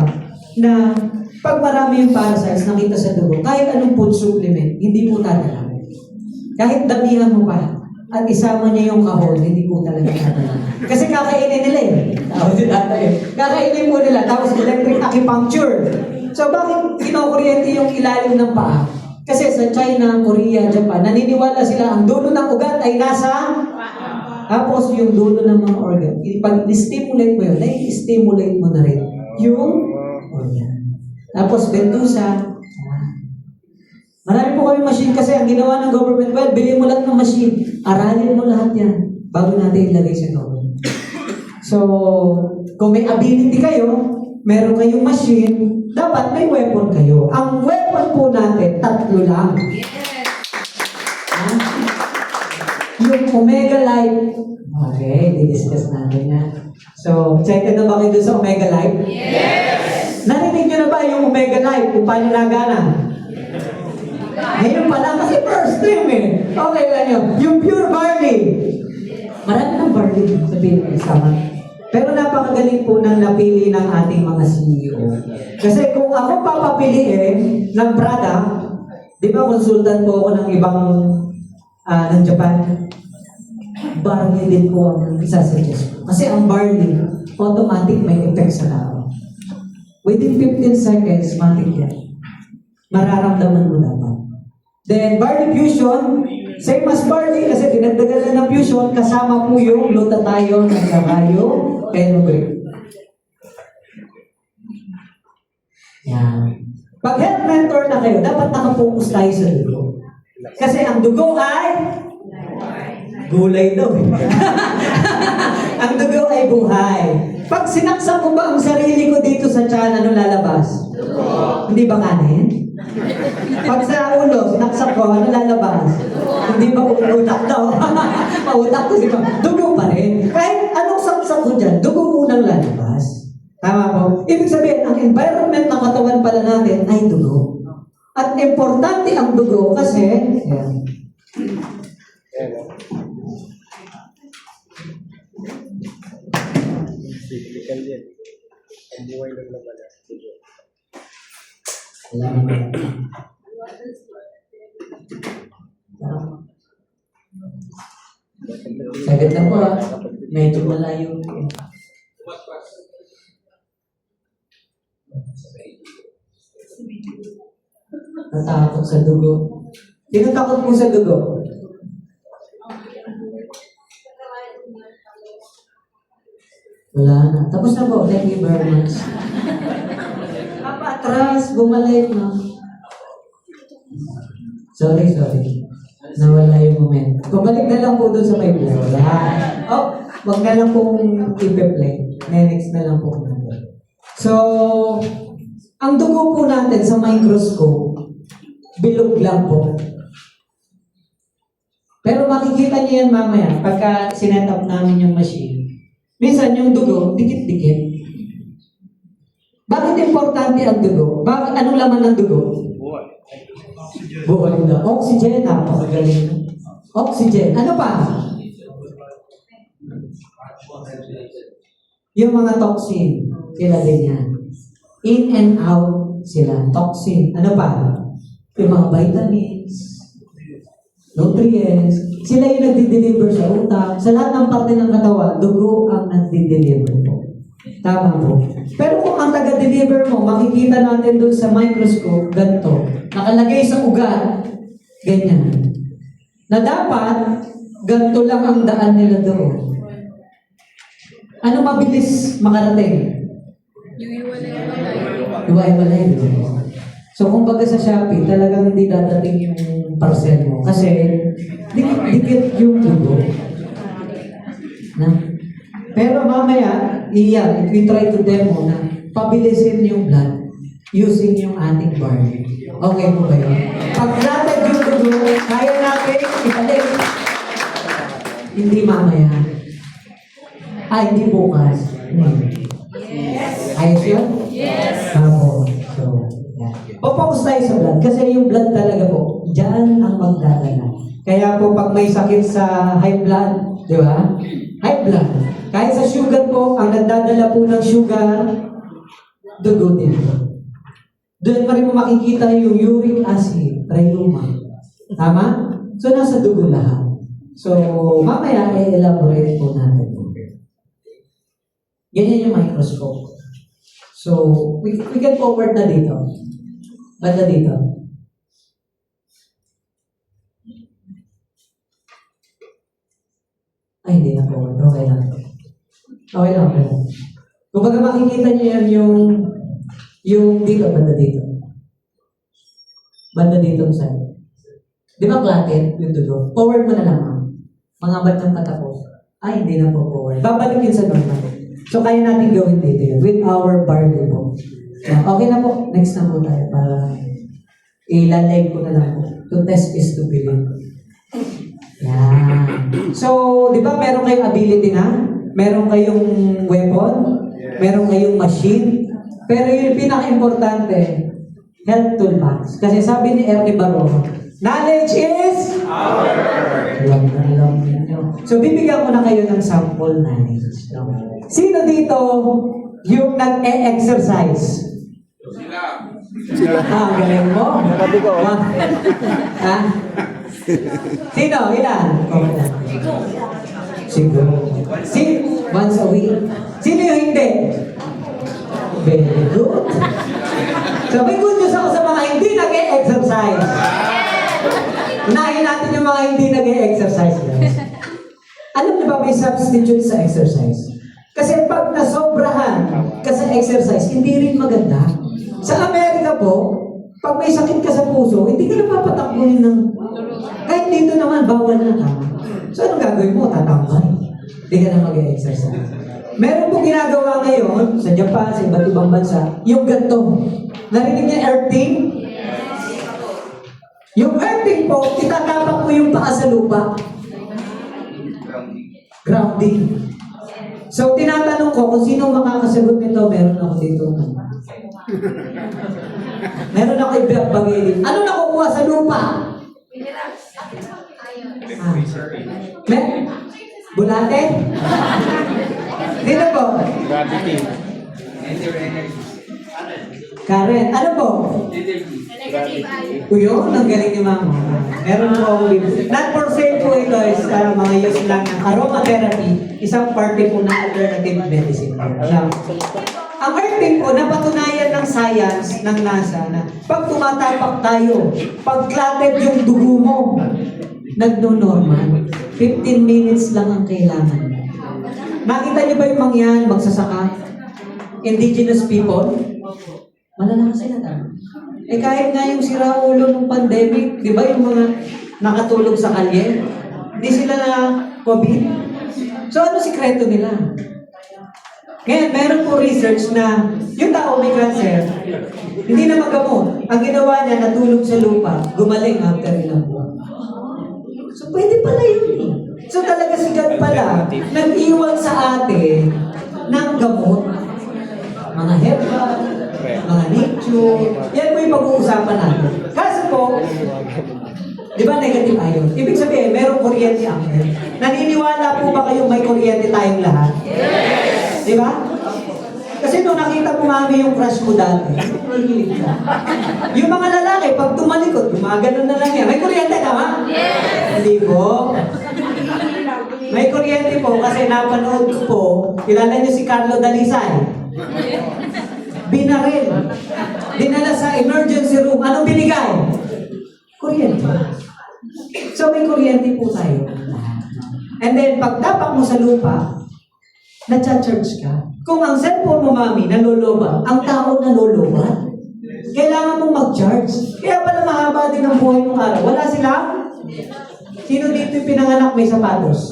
na pag marami yung parasites nakita sa dugo, kahit anong food supplement, hindi po tatala. Kahit damihan mo pa, at isama niya yung kahon, hindi po talaga tatala. Kasi kakainin nila eh. Kakainin po nila, tapos electric acupuncture. So bakit kinokuryente yung ilalim ng paa? Kasi sa China, Korea, Japan, naniniwala sila ang dulo ng ugat ay nasa tapos yung dulo ng mga organ. Pag stimulate mo yun, stimulate mo na rin yung organ. Tapos bentusa. Marami po kami machine kasi ang ginawa ng government, well, bilhin mo lang ng machine. Aralin mo lahat yan bago natin ilagay sa government. So, kung may ability kayo, meron kayong machine, dapat may weapon kayo. Ang weapon po natin, 3 lang. Yung Omega Life. Okay, di-discuss natin yan. So, excited na ba kayo doon sa Omega Life? Yes! Narinig nyo na ba yung Omega Life? Kung paano nagana? Ngayon pala kasi first time eh. Okay lang yun. Yung pure barley. Marami ng barley sa Pilipinas. Pero napakagaling po ng napili ng ating mga CEO. Kasi kung ako papapiliin ng product, di ba konsultan po ako ng ibang ng Japan, barley din po ang isasuggest ko. Kasi ang barley, automatic may effect sa tao. Within 15 seconds, matik yan. Mararamdaman mo dapat. Then, barley fusion, same as barley, kasi dinagdagan na ng fusion, kasama po yung glutathione at saka yung fenugreek. Yan. Pag health mentor na kayo, dapat nakapokus tayo sa dugo. Kasi ang dugo ay gulay daw eh. Ang dugo ay buhay. Pag sinaksak ko ba ang sarili ko dito sa tiyan, ano lalabas? Dugo. Hindi ba kanin? Pag sa ulo, sinaksak ko, ano lalabas? Hindi ba utak daw? Pautak ko siya. Dugo pa rin. Kahit anong saksak ko dyan, dugo unang lalabas. Tama po? Ibig sabihin, ang environment ng katawan pala natin ay dugo. At importante ang dugo kasi, yan. Sagad na po ah. Medyo malayo. Natakot sa dugo. Sino takot mo sa dugo? Wala na. Tapos na po. Thank you very much. Atras, bumalik na. Sorry. Nawala yung moment. Bumalik na lang po doon sa may vlog. Oh, wag na lang pong ipe-play. Next na lang po. So, ang dugo po natin sa microscope, bilog lang po. Pero makikita niyo yan mamaya pagka sinet up namin yung machine. Minsan yung dugo, dikit-dikit. Bakit importante ang dugo? Bakit anong laman ng dugo? Buhay na. Oxygen. Napakagaling. Oxygen. Ano pa? Yung mga toxin. Sila din yan. In and out sila. Toxin. Ano pa? Yung mga vitamins, nutrients. Sila yung nagdi-deliver sa utak. Sa lahat ng parte ng katawan, dugo ang nagdi-deliver po. Tama po. Pero kung ang taga-deliver mo, makikita natin doon sa microscope, ganito. Nakalagay sa ugat, ganyan. Na dapat, ganito lang ang daan nila doon. Ano mabilis makarating? Iwa-iwalay. So, kung baga sa Shopee, talagang hindi dadating yung parcel mo. Kasi, dikit yung dugo. Na? Pero mamaya, if we try to demo na pabilisin yung blood using yung ating barley. Okay po ba yun? Pag clotted yung dugo, kaya natin ibalik. Hindi mamaya. Hindi bukas. Ayos yun? Yes. Opo. So, yan. Focus tayo sa blood. Kasi yung blood talaga po, dyan ang magdadala. Kaya po pag may sakit sa high blood, di ba? High blood. Kahit sa sugar po, ang nagdadala po ng sugar, dugo din. Doon pa rin mo makikita yung uric acid, rheuma. Tama? So, nasa dugo lahat. So, mamaya i-elaborate po natin. Ganyan yung microscope. So, we can forward na dito. Banda dito. Ay, hindi na forward. Okay lang. Okay lang. Kung baga makikita niyo yan yung dito, banda dito. Banda dito sa di ba clotted yung dugo? Forward mo na lang. Mga bandang patapos. Ay, hindi na po forward. Babalik yun sa normal. So, kaya natin gawin dito yun with our barley po. Okay na po. Next na po tayo para ilalay ko na lang po. To test is to believe. Yan. So, di ba meron kayong ability na? Meron kayong weapon? Meron kayong machine? Pero yung pinaka-importante, health toolbox. Kasi sabi ni Ernie Barroso, knowledge is power. Alam niyo. So, bibigyan ko na kayo ng sample knowledge. Sino dito yung nag-e-exercise? Galing mo. Ha? Sino? Ilan? Siguro. Once a week. Sino yung hindi? Very good. So, may good news ako sa mga hindi nag-e-exercise. Unahin natin yung mga hindi nag-e-exercise. Alam niyo ba may substitute sa exercise? Kasi pag nasobrahan ka sa exercise, hindi rin maganda. Sa Amerika po, pag may sakit ka sa puso, hindi ka napapatakbuhin ng... Kahit dito naman, bawal na ka. So, anong gagawin mo? Tatambay. Hindi ka na mag-exercise. Meron po ginagawa ngayon, sa Japan, sa iba't ibang bansa, yung ganito. Narinig niya earthing? Yung earthing po, itatapak mo yung paa sa lupa. Grounding. So, tinatanong ko kung sino makakasagot nito, meron ako dito. Meron ako ibabagay. Ano nakukuha sa lupa? Bulate? Dito po? Gravity. Karen, ano po? Uyo, ang galing ni Mama. Meron po ako dito. Not for sale po ito is mga use lang ng aromatherapy. Isang parte po na alternative medicine. Ang earthing po, napatunayan ng science ng NASA na pag tumatapak tayo, pag clotted yung dugo mo, nagno-normal. 15 minutes lang ang kailangan. Nakita niyo ba yung mga yan, magsasaka? Indigenous people? Malalakas sila tayo. Kahit nga yung siraulo ng pandemic, di ba yung mga nakatulog sa kalye, hindi sila na COVID. So ano sikreto nila? Ngayon, meron po research na yung tao may cancer, hindi na magamot. Ang ginawa niya, natulog sa lupa, gumaling after ilang buwan. So pwede pala yun eh. So talaga si God pala, nag-iwan sa atin ng gamot. Mga herbal, mga nature, yan po yung pag-uusapan natin. Kasi po, di ba negative ion? Ibig sabihin, merong kuryente ang akin. Naniniwala po ba kayong may kuryente tayong lahat? Yes! Di ba? Kasi nung nakita mo mami yung crush mo dati, yung mga lalaki, pag tumalikod, gumagano na lang yan. May kuryente ka ba? Yes! Hindi po. May kuryente po kasi napanood ko po, kilala niyo si Carlo Dalisay. Binaril. Dinala sa emergency room. Anong binigay? Kuryente. So may kuryente po tayo. And then, pag tapak mo sa lupa, na-charge ka. Kung ang cellphone mo, mami, nalolobat, ang tao nalolobat, kailangan mong mag-charge. Kaya pala mahaba din ang buhay ng araw. Wala sila? Sino dito yung pinanganak may sapatos?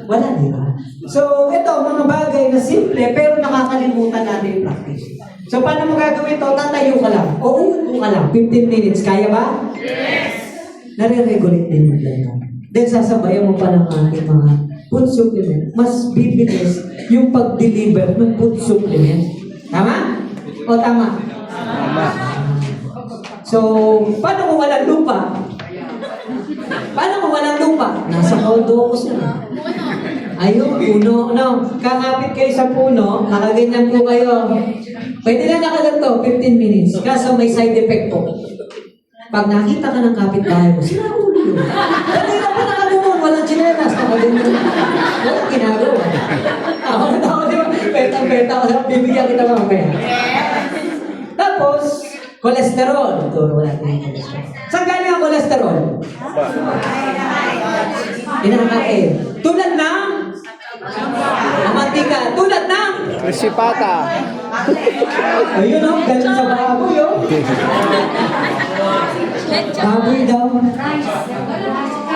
Wala, di ba? So, ito, mga bagay na simple, pero nakakalimutan natin yung practice. So, paano mo gagawin ito? Tatayo ka lang. O uupo ka lang. 15 minutes. Kaya ba? Yes! Nare-regulate din yung blood. Then, sasabayan mo pa ng ating mga food supplement. Mas bibilis yung pag-deliver ng food supplement. Tama? O tama? Tama. So, paano kung walang lupa? Paano kung walang lupa? Nasa kodo ko sila. Ayun, puno. No, kakapit kayo sa puno, nakaganyan po kayo. Pwede na nakaganto, 15 minutes. Kaso may side effect po. Pag nakita ka ng kapitbahay mo, sila ulo yun. Kanina pa nakalungon, walang chinelas, nakaganyan. Walang ginagawa. Ako, di ba? Petang-peta ko, bibigyan kita mamaya. Tapos, kolesterol. Ito, wala tayong kolesterol. Saan galing ang kolesterol? Pinakain. Tulad ng mantika. Tulad ng Risipata. ayun o, galing sa baboy o. Baboy daw.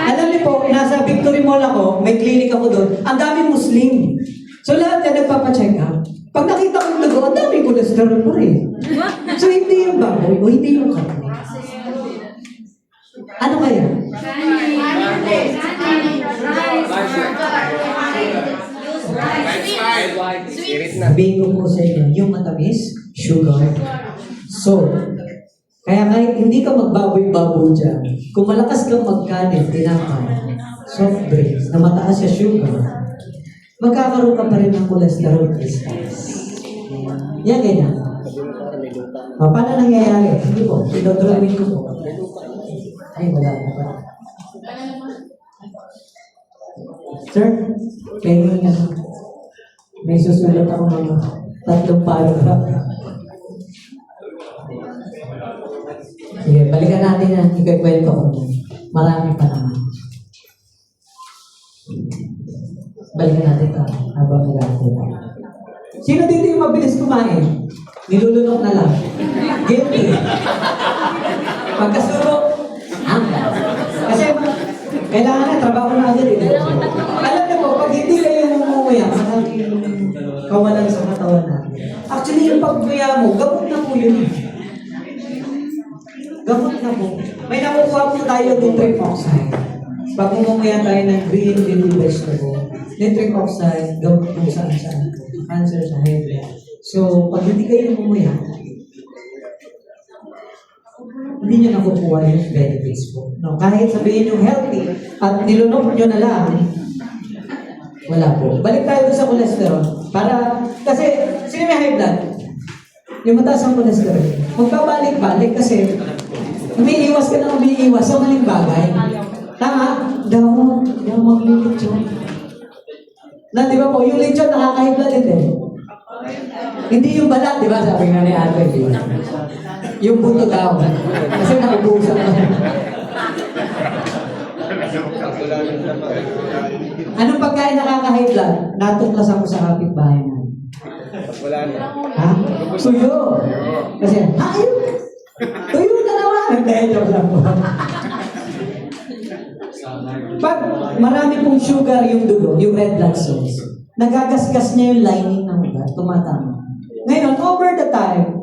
Alam niyo po, nasa Victory Mall ako, may clinic ako doon. Ang daming Muslim. So lahat yan nagpapacheck up. Pag nakita ko yung dugo, ang daming kolesterol pa rin. So hindi yung baboy o hindi yung karne. Ano kaya? Sabihin ko po sa inyo, yung matamis, sugar, salt. Kaya kahit hindi ka magbaboy-baboy dyan, kung malakas kang magkanin, tinapay, soft drinks, na mataas sa sugar, magkakaroon ka pa rin ng cholesterol crystals. Yan, ganyan. Paano nangyayari? Hindi po, pinodrawin ko po. Ay, wala na pa. Sir, pengen nga. May susulat ako mga 3 paragraph. Sige, balikan natin yan. Ikikwento ko. Marami pa naman. Balikan natin ito. Habang nag-aaral. Sino dito yung mabilis kumain? Nilulunok na lang. Guilty. Pagkasulok, kasi kailangan na, trabaho na agad eh. Alam niyo po, pag hindi kayo namumuya, maraming kawalan sa katawan natin. Actually, yung pagmuya mo, gamot na po yun. Gamot na po. May nakukuha po tayo nitric oxide. Pag umumuya tayo ng green leafy vegetable, nitric oxide, gamot po saan-saan po. Cancer sa high blood. So, pag hindi kayo namumuya, hindi nyo nakukuha yung benefits po. No? Kahit sabihin yung healthy at nilunok nyo na lang, wala po. Balik tayo sa cholesterol. Kasi, sino may high blood? Yung mataas ang cholesterol. Magpabalik-balik kasi umiiwas ka na umiiwas sa maling bagay. Tama? Daw maglilitsyon. Na, di ba po, yung litsyon nakaka-high blood din. Hindi yung balat, di ba? Sabi nga ni Ate, di ba? Yung buto daw. Kasi naubusan ka. Anong pagkain nakaka-high blood? Natuklasan ko sa kapitbahay na. Wala na. Ha? Tuyo. Kasi, ayun! Tuyo na naman! Hindi, joke lang po. Pag marami pong sugar yung dugo, yung red blood cells, nagagasgas niya yung lining ng ugat, tumatama. Ngayon, over the time,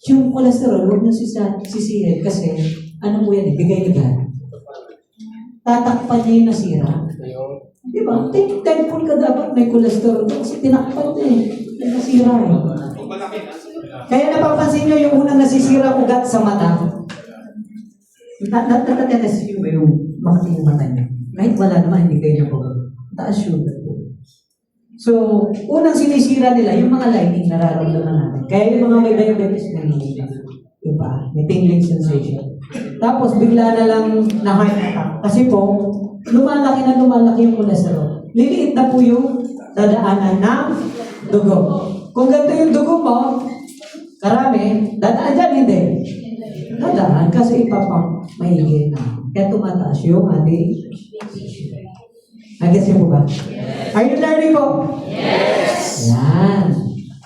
yung cholesterol, huwag nyo sisihin kasi ano po yan, bigay ni God. Tatakpan niya yung nasira. Di ba? Thankful ka dapat may cholesterol kasi tinakpan niya yung nasira eh. Kaya napapansin nyo yung unang nasisira ugat sa mata. Natatetes yung makati yung mata niya. Kahit wala naman, hindi kayo po. Taas sugar po. So, unang sinisira nila, yung mga lining nararamdaman natin. Kaya yung mga may diabetes na yung pa, may tingling sensation. Tapos, bigla na lang na-heart attack. Kasi po, lumalaki yung cholesterol. Liliit na po yung dadaanan ng dugo. Kung ganito yung dugo mo, karami, dadaan dyan, hindi. Dadaan kasi ipapang mahigit na. Kaya tumataas yung ating nag-gets niyo po ba? Are you learning po? Yes! Yan.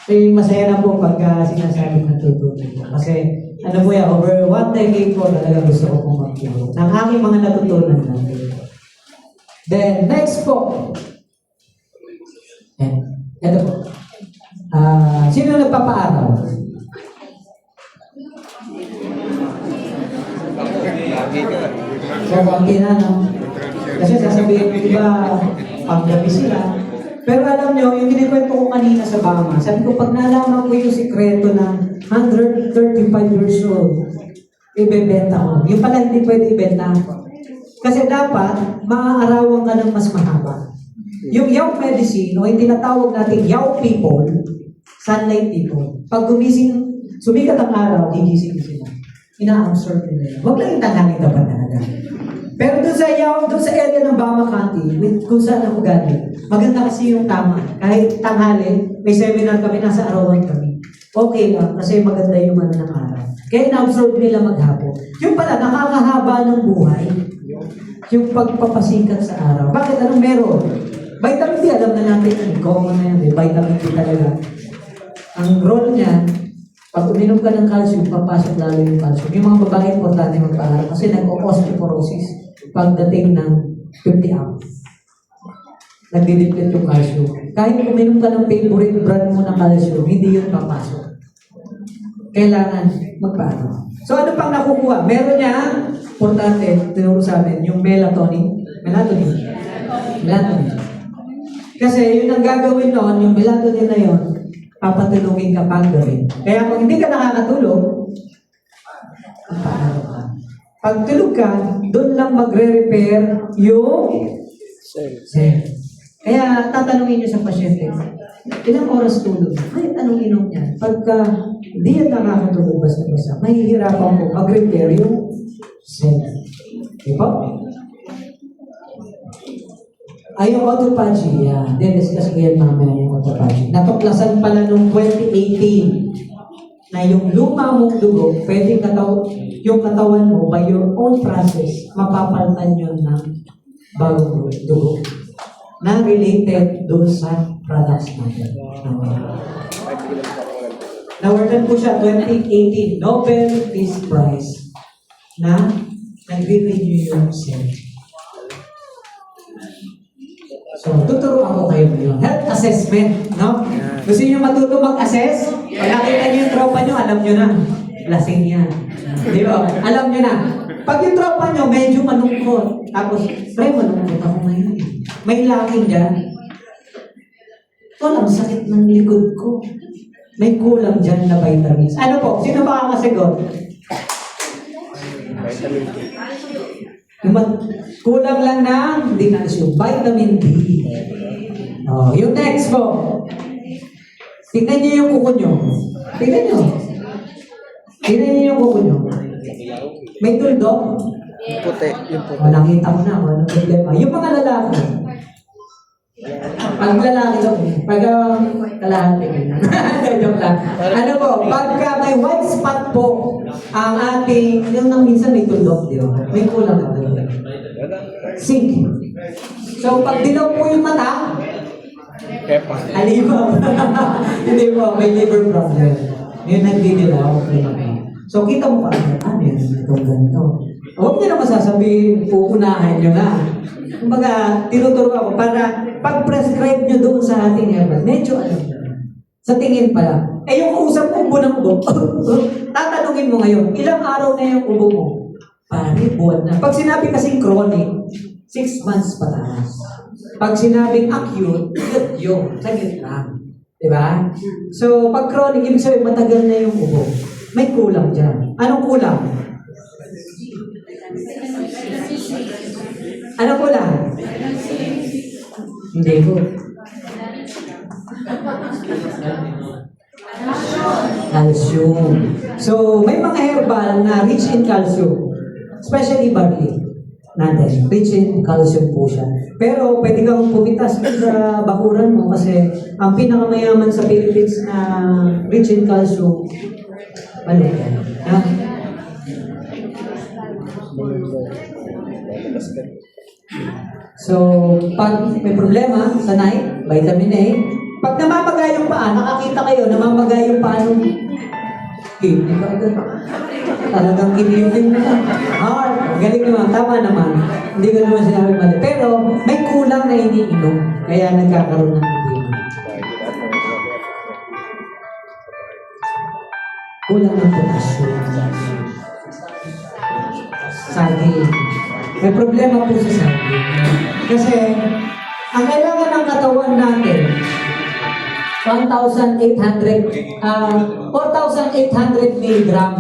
So, masaya na po pagka sinasabi natutunan po. Kasi, ano po yan, over 1 decade po talaga gusto ko pong mag-turo ng aking mga natutunan natin. Then, next po. Yan. Ito po. Sino nagpapaaral? So, ang no? Kasi sasabihin, di ba, panggabi sila. Pero alam nyo, yung kinikwento ko kanina sa Bama, sabi ko, pag nalaman ko yung sikreto ng 135 years old, ibebenta ko. Yung pala hindi pwede ibenta. Kasi dapat, maaarawan ka ng mas mahaba. Yung Yao medicine, o yung tinatawag natin Yao people, sunlight people, pag gumising, sumikat ang araw, gigising sila. Ina-absorb nila yun. Huwag lang yung tanghali dapat talaga. Pero doon sa Yao, doon sa area ng Bama County, kung saan ako galing, maganda kasi yung tama. Kahit tanghali, may seminar kami, nasa arawan kami. Okay lang, kasi maganda yung ano ng araw. Kaya ina-absorb nila maghapon. Yung pala, nakakahaba ng buhay. Yung pagpapasikat sa araw. Bakit? Anong meron? Vitamin D, alam na natin, common na yan, vitamin D talaga. Ang role niya, pag uminom ka ng calcium, papasok lalo yung calcium. Yung mga babae, importante magpaaral kasi nag-osteoporosis pagdating ng 50 up. Nagdidiplet yung calcium. Kahit uminom ka ng favorite brand mo ng calcium, hindi yung papasok. Kailangan magpaaral. So ano pang nakukuha? Meron niya, importante, tinuro sa amin, yung melatonin. Melatonin. Kasi yun ang gagawin noon, yung melatonin na yun, papatulungin ka pang gawin. Kaya kung hindi ka nakakatulog, magpaaral ka. Pag tulog ka, doon lang magre-repair yung cell. Kaya tatanungin nyo sa pasyente, ilang oras tulog? Kahit anong inom niya. Pagka hindi yan nakakatulog basta-basta, mahihirapan po mag-repair yung cell. Diba? Ay, yung autophagy, yan. Discuss ko yan mamaya yung autophagy. Natuklasan pala noong 2018 na yung luma mong dugo, pwedeng yung katawan mo, by your own process, mapapalitan yun ng bagong dugo na related doon sa products natin. Nawardan po siya 2018 Nobel Peace Prize na nagre-renew yung cell. So, tuturo ako kayo ngayon. Health assessment, no? Gusto niyo matuto mag-assess? Pag nakita niyo yung tropa niyo, alam niyo na. Lasing yan. Di ba? Alam niyo na. Pag yung tropa niyo, medyo malungkot. Tapos, pre, malungkot ako ngayon. May laking dyan. Ito lang, sakit ng likod ko. May kulang dyan na vitamins. Ano po? Sino ba kakasagot? Vitamin D. Kulang lang ng calcium, vitamin D. Oh, yung next po. Tingnan niyo yung kuko niyo. Tingnan niyo. Tingnan niyo yung kuko niyo. May tuldok? Puti. Yung puti. Oh, nakita ko na kung anong problema. Yung mga lalaki. Pag lalaki daw, pag kalahati. Joke lang. Ano po, pagka may white spot po, ang ating, yung nang minsan may tuldok, di ba? May kulang na doon. Zinc. So, pag dilaw po yung mata, Pepa. alimaw. Hindi po, may liver problem. Yung nagdidilaw, so, kita mo pa, yan, itong ganito. Huwag niyo na masasabihin, uunahan nyo na. Kumbaga, tinuturo ako para pag-prescribe nyo doon sa ating herbal, medyo alam nyo. Sa tingin pala. Eh, yung kausap mo, ubo ng ubo. Tatanungin mo ngayon, ilang araw na yung ubo mo? Pare, buwan na. Pag sinabi kasing chronic, 6 months pataas. Pag sinabing acute, yun, saglit lang. Diba? So, pag chronic, ibig sabihin, matagal na yung ubo. May kulang dyan. Anong kulang? Ano kulang? Hindi ko. Calcium. So, may mga herbal na rich in calcium. Especially barley. Natin. Rich in calcium po siya. Pero pwede kang pumitas sa bakuran mo kasi ang pinakamayaman sa Philippines na rich in calcium, balik yan. Ha? So, pag may problema sa night, vitamin A, pag namamagay yung paa, nakakita kayo, namamagay yung paa nung kidney ka agad. Talagang kidney mo. Heart, galing naman, tama naman. Hindi ko naman sinabi mali. Pero may kulang na iniinom, kaya nagkakaroon ng edema. Kulang ng potassium. Saging. May problema po sa saging. Kasi, ang kailangan ng katawan natin, 4,800 milligram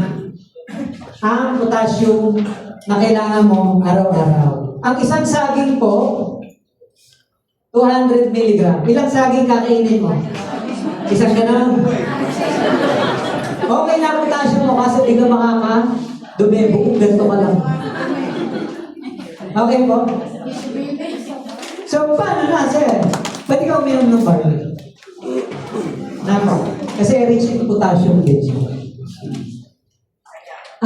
ang potassium na kailangan mo araw-araw. Ang isang saging po, 200 milligram. Ilang saging kakainin mo? Isang ganun. Okay na ang potassium mo kasi di ka makaka-dumi. Bukong ganito ka lang. Okay po? So, paano na, sir? Pwede ka uminom ng barley? Nako. Kasi rich in potassium din siya.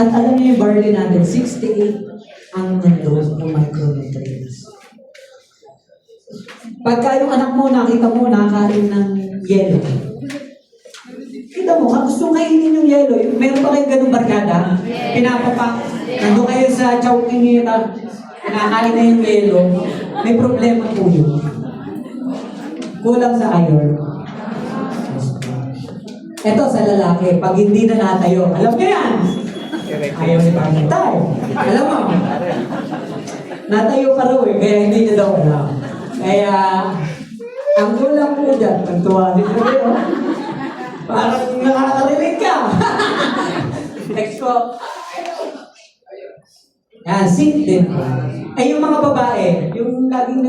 At alam niyo yung barley natin, 68 ang nandun ng micronutrients. Pagka yung anak mo, nakita mo, nakakain ng yelo. Kita mo, gustong kainin yung yelo. Meron pa kayong ganung barkada? Pinapapak. Nandun kayo sa chowking niyo, nakakain na yung yelo. May problema po yun. Kulang sa iron. Ito sa lalaki, pag hindi na natayo, alam niyo yan! Ayaw ni Pangitay. Alam mo, natayo pa raw eh, kaya hindi niya daw alam. Kaya, ang kulang po dyan, nagtuwa din kayo. Parang nakakarinig ka. Next po. Yan, sit din. Yung mga babae, yung laging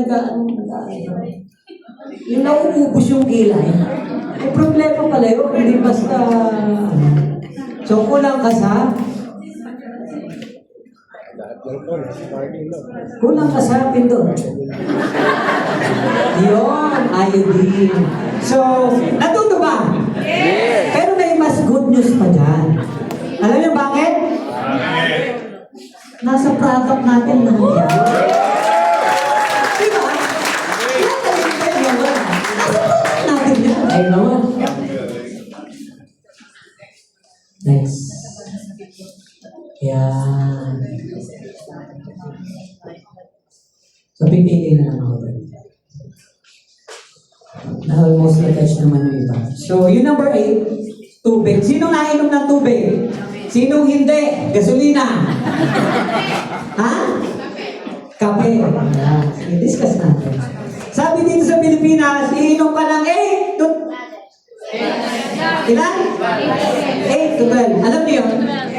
yung nauubos yung kilay, may problema pala yun, hindi basta, so kulang ka sa, kulang ka sa pindot. Yun, iodine. So, natuto ba? Yes. Pero may mas good news pa dyan. Alam niyo bakit? Nasa product natin na yan. Diba? Natin yan. Ay naman. Next. Yan. So, pipili na lang ako. Na almost na-touch naman yung iba. So, yung number 8, tubig. Sino nainom ng tubig? Sinong hindi? Gasolina. Ha? Kape. Yan. I-discuss natin. Sabi dito sa Pilipinas, iinom ka ng 8 to... Ilan? 8 to 12. Alam niyo yun?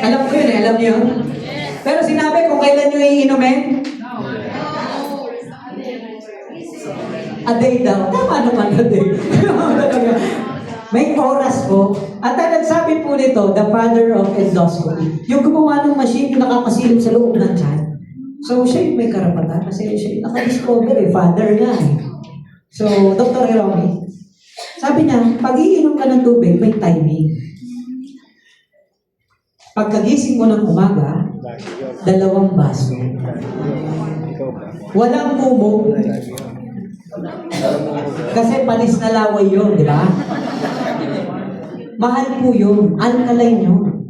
Alam ko yun eh. Alam niyo yun? Pero sinabi kung kailan nyo iinumin? A day daw. Tama naman a day. May oras po. At ang nagsabi po nito, the father of endoscopy, yung gumawa ng machine yung nakakasilip sa loob ng tiyan. So, siya yung may karapatan kasi siya yung nakadiscover eh. Father nga eh. So, Dr. Hiromi, sabi niya, pag iinom ka ng tubig, may timing. Pagkagising mo ng umaga, 2 baso. Walang mumo. Kasi panis na laway yun, di ba? Mahal po yun. Alkaline yun.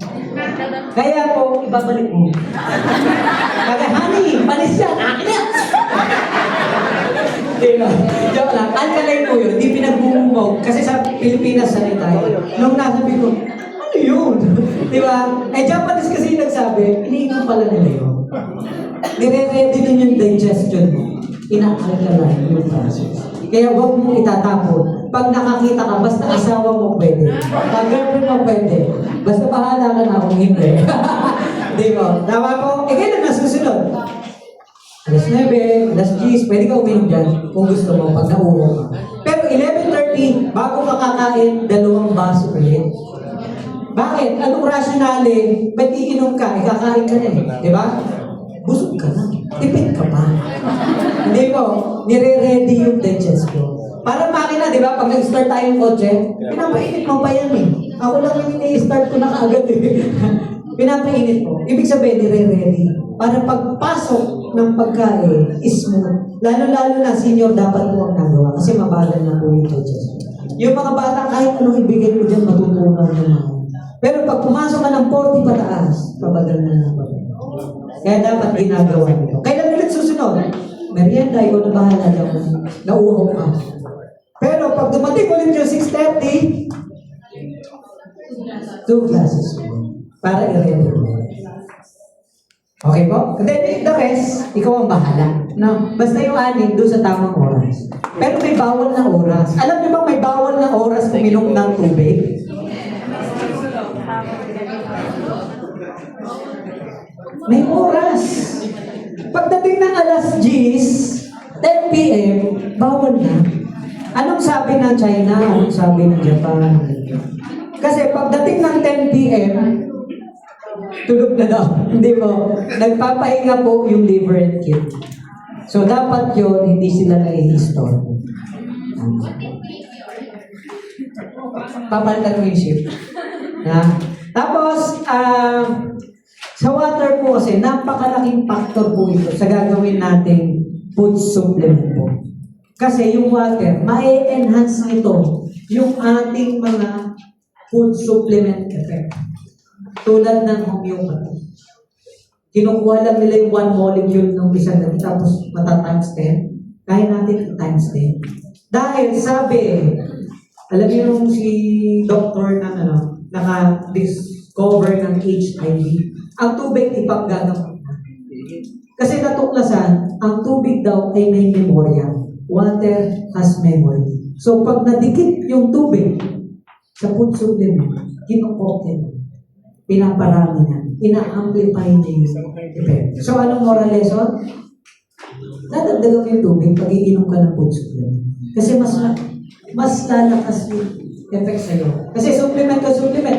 Kaya po, ibabalik mo. Kaya, honey, panis yan. Akin yan! Diba? Joke lang. Alkaline po yun. Hindi pinagbumumog. Kasi sa Pilipinas, sanay tayo. Nung nasabi ko, ano yun? Diba? Japanese kasi yung nagsabi, iniinom pala nila yun. Nire-ready nun yung digestion mo. Ina-alkaline yung process. Kaya huwag mong itatapon. Pag nakakita ka, basta asawa mo pwede. Pag girlfriend mo pwede. Basta bahala ka na kung hindi. Di ba? Tama po? Kailan na susunod? Alas 9, alas 10, pwede ka uminom dyan kung gusto mo pag nauuho ka. Pero 11:30, bago ka kakain, 2 baso ulit. Bakit? Anong rationale? Ba't iinom ka? Kakain ka na eh. Di ba? Busog ka na. Tipid ka pa. Hindi po, nire-ready yung digestion. Parang makina, di ba? Pag nag-start tayong kotse, pinapainit mo pa yan eh. Ako lang yung ini-start ko na kaagad eh. Pinapainit mo. Ibig sabihin, nire-ready. Para pagpasok ng pagkain is smooth. Lalo-lalo na senior dapat mo ang nagawa kasi mabagal na po yung digestion. Yung mga bata, kahit anong ibigay mo dyan, matutunan mo na. Pero pag pumasok ka ng 40 pataas, pabagal na lang. Kaya dapat ginagawa nito. Kailan ulit susunod? Merienda, ikaw na bahala daw. Nauuhaw ka. Pero pag dumating ulit yung 6:30, 2 glasses. para i-recommend. Okay po? And then the rest, ikaw ang bahala. No? Basta yung 6 doon sa tamang oras. Pero may bawal na oras. Alam niyo ba may bawal na oras uminom ng tubig? May oras. Pagdating ng alas 10 p.m., bawal na. Anong sabi ng China? Anong sabi ng Japan? Kasi pagdating ng 10 p.m., tulog na daw. Hindi po. Nagpapahinga po yung liver and kidney. So, dapat yun, hindi sila nai-install. Papalitan mo yung shift. Tapos, sa water po kasi, napakalaking factor po ito sa gagawin nating food supplement po. Kasi yung water, ma-enhance nito yung ating mga food supplement effect. Tulad ng homeopathy. Kinukuha lang nila yung 1 molecule ng isang gamit, tapos mata-times 10. Kaya natin times 10. Dahil sabi, alam niyo yung si doctor na naka-discover ng HIV, ang tubig ipaggagamot na. Kasi natuklasan, ang tubig daw ay may memorya. Water has memory. So pag nadikit yung tubig sa food supplement, kinukoke na. Pinaparami niya. Ina-amplify niya yung effect. So, anong moral lesson? Dadagdagan mo yung tubig pag iinom ka ng food supplement. Kasi mas lalakas yung effect sa'yo. Kasi supplement,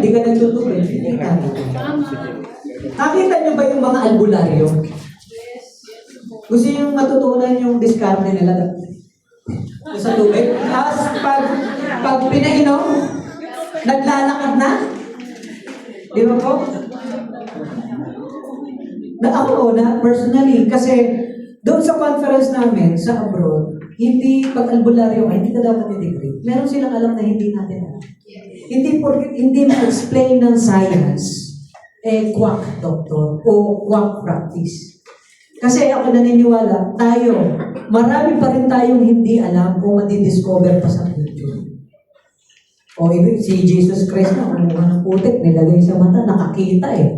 di ka nagtutubig. Hindi ka. Nakita niyo ba yung mga albularyo? Gusto yung matutunan yung diskarte nila sa tubig? Tapos pag pinainom, naglalakad na? Di ba po? Ako personally, kasi doon sa conference namin, sa abroad, hindi pag albularyo ka, hindi ka dapat i-degree. Meron silang alam na hindi natin alam. Hindi ma-explain ng science, quack doctor o quack practice. Kasi ako naniniwala, marami pa rin tayong hindi alam kung madi-discover pa sa future. O ibig, si Jesus Christ na, kumuha ng putik, nilagay sa mata, nakakita eh.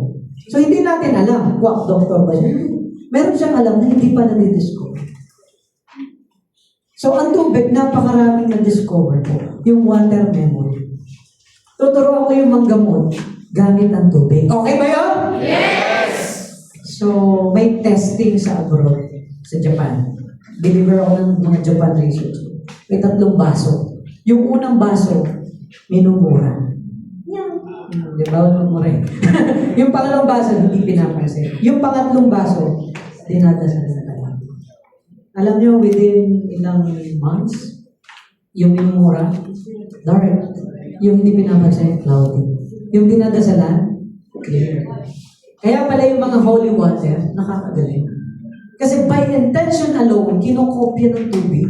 So hindi natin alam, quack doctor ba siya? Meron siyang alam na hindi pa na-discover. So ang tubig, napakaraming na-discover po. Yung water memory. Tuturuan ko yung manggamot gamit ang tubig. Okay ba yun? Yes! So may testing sa abroad, sa Japan. Deliver ako ng mga Japan research. May 3 baso. Yung unang baso, minumura. Di ba? Minumura eh. Yung pangalawang baso, hindi pinapansin. Yung pangatlong baso, dinadasal sa talang. Alam niyo, within ilang months, yung minumura, dark. Yung hindi pinapansin, cloudy. Yung dinadasalan, clear. Kaya pala yung mga holy water, nakakagaling. Kasi by intention alone, kinokopya ng tubig.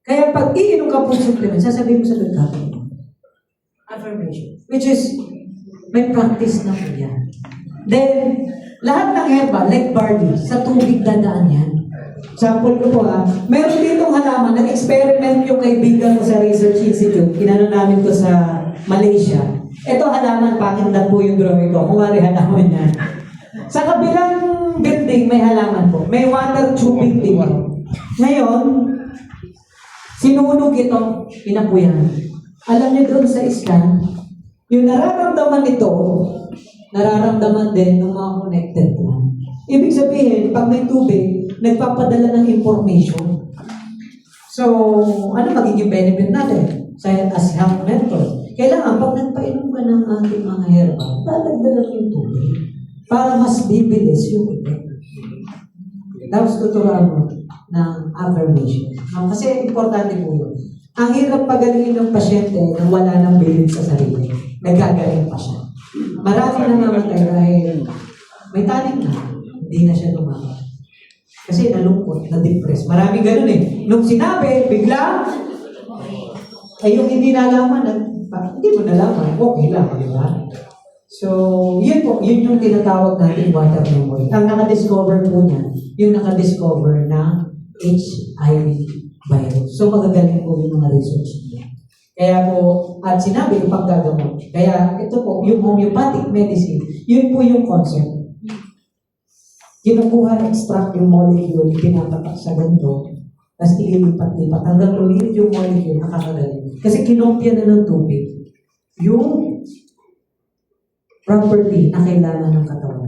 Kaya pag iinom ka po supplement, sasabihin mo sa pagkakaroon. Affirmation. Which is, may practice na po yan. Then, lahat ng herba, like barley, sa tubig dadaan yan. Sample ko po meron ditong halaman, nag-experiment yung kaibigan ko sa Research Institute, kinano namin ko sa Malaysia. Ito halaman, pakindan po yung drawing ko, kumari halaman yan. Sa kabilang building, may halaman po. May water tubing dito. Ngayon, sinunog ito, pinapuyan. Alam niyo doon sa scan, yung nararamdaman nito, nararamdaman din ng mga connected plan. Ibig sabihin, pag may tubig, nagpapadala ng information. So, ano magiging benefit natin as health mentor? Kailangan, pag nagpainom ka ng ating mga herba, tatagdagan yung tubig para mas bibilis yung effect. Tapos tuturuan mo ng affirmation. Kasi importante po yun. Ang hirap pagalingin ng pasyente na wala nang bilin sa sarili. Nagagaling pa siya. Marami na mamatay dahil may tanim na. Hindi na siya lumaban. Kasi nalungkot, na-depress. Maraming ganun eh. Nung sinabi, bigla, ay yung hindi nalaman, hindi mo nalaman, okay lang, di ba? So, yun po, yun yung tinatawag natin water memory. Ang naka-discover po niya, yung naka-discover na HIV virus. So, magagaling po yung mga research niya. Kaya po, at sinabi yung paggagamot. Kaya ito po, yung homeopathic medicine, yun po yung concept. Kinukuha, extract yung molecule, pinapatak sa ganito, tapos ililipat-lipat hanggang lumilit yung molecule, nakakagaling. Kasi kinopya na ng tubig yung property na kailangan ng katawan.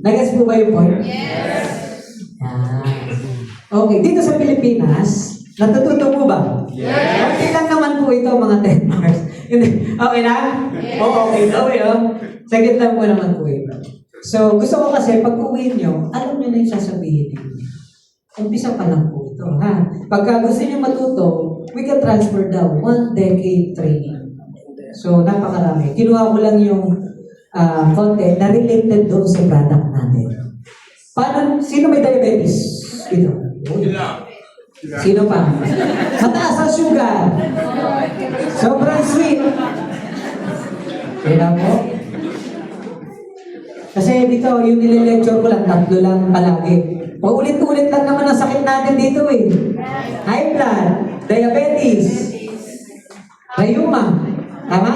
Nag-gets po ba yung point? Yes! Okay, dito sa Pilipinas, natututo mo ba? Yes! Okay lang naman po ito, mga 10 hours. Okay na? Yes! Oo, okay. Okay, oh. Sagit lang po naman po ito. So, gusto ko kasi, pag uwi nyo, alam nyo na yung sasabihin nyo. Umpisa pa lang po ito, ha? Pagka gusto nyo matuto, we can transfer down 1 decade training. So, napakarami. Kinuha ko lang yung content na related doon sa product natin. Paano, sino may diabetes? Dito. Sino pa? Mataas ang sugar. Sobrang sweet. Kaya mo? Kasi dito, yung nile-lecture ko lang, 3 lang palagi. Paulit-ulit lang naman ang sakit natin dito eh. High blood, diabetes, rheuma. Tama?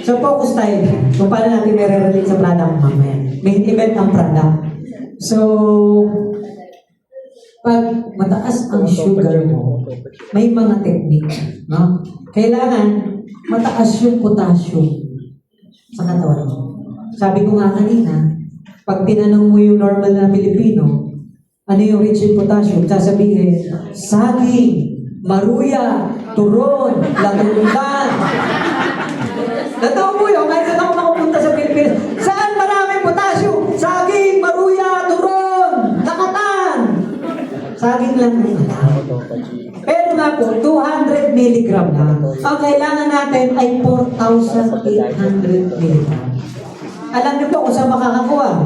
So focus tayo kung paano natin may-relate sa product mamaya. Main event ang product. So, pag mataas ang sugar mo, may mga technique. No? Kailangan mataas yung potassium sa katawan mo. Sabi ko nga kanina, pag tinanong mo yung normal na Pilipino, ano yung rich in potassium, sasabihin, saging, maruya, turon, latundan. Totoo po yun, kahit saan ako makapunta sa Pilipinas, saan maraming potassium? Saging, maruya, turon, nakatan. Saging lang yung pero nga po, 200 mg lang. Ang kailangan natin ay 4,800 mg. Alam niyo po kung saan makakakuha?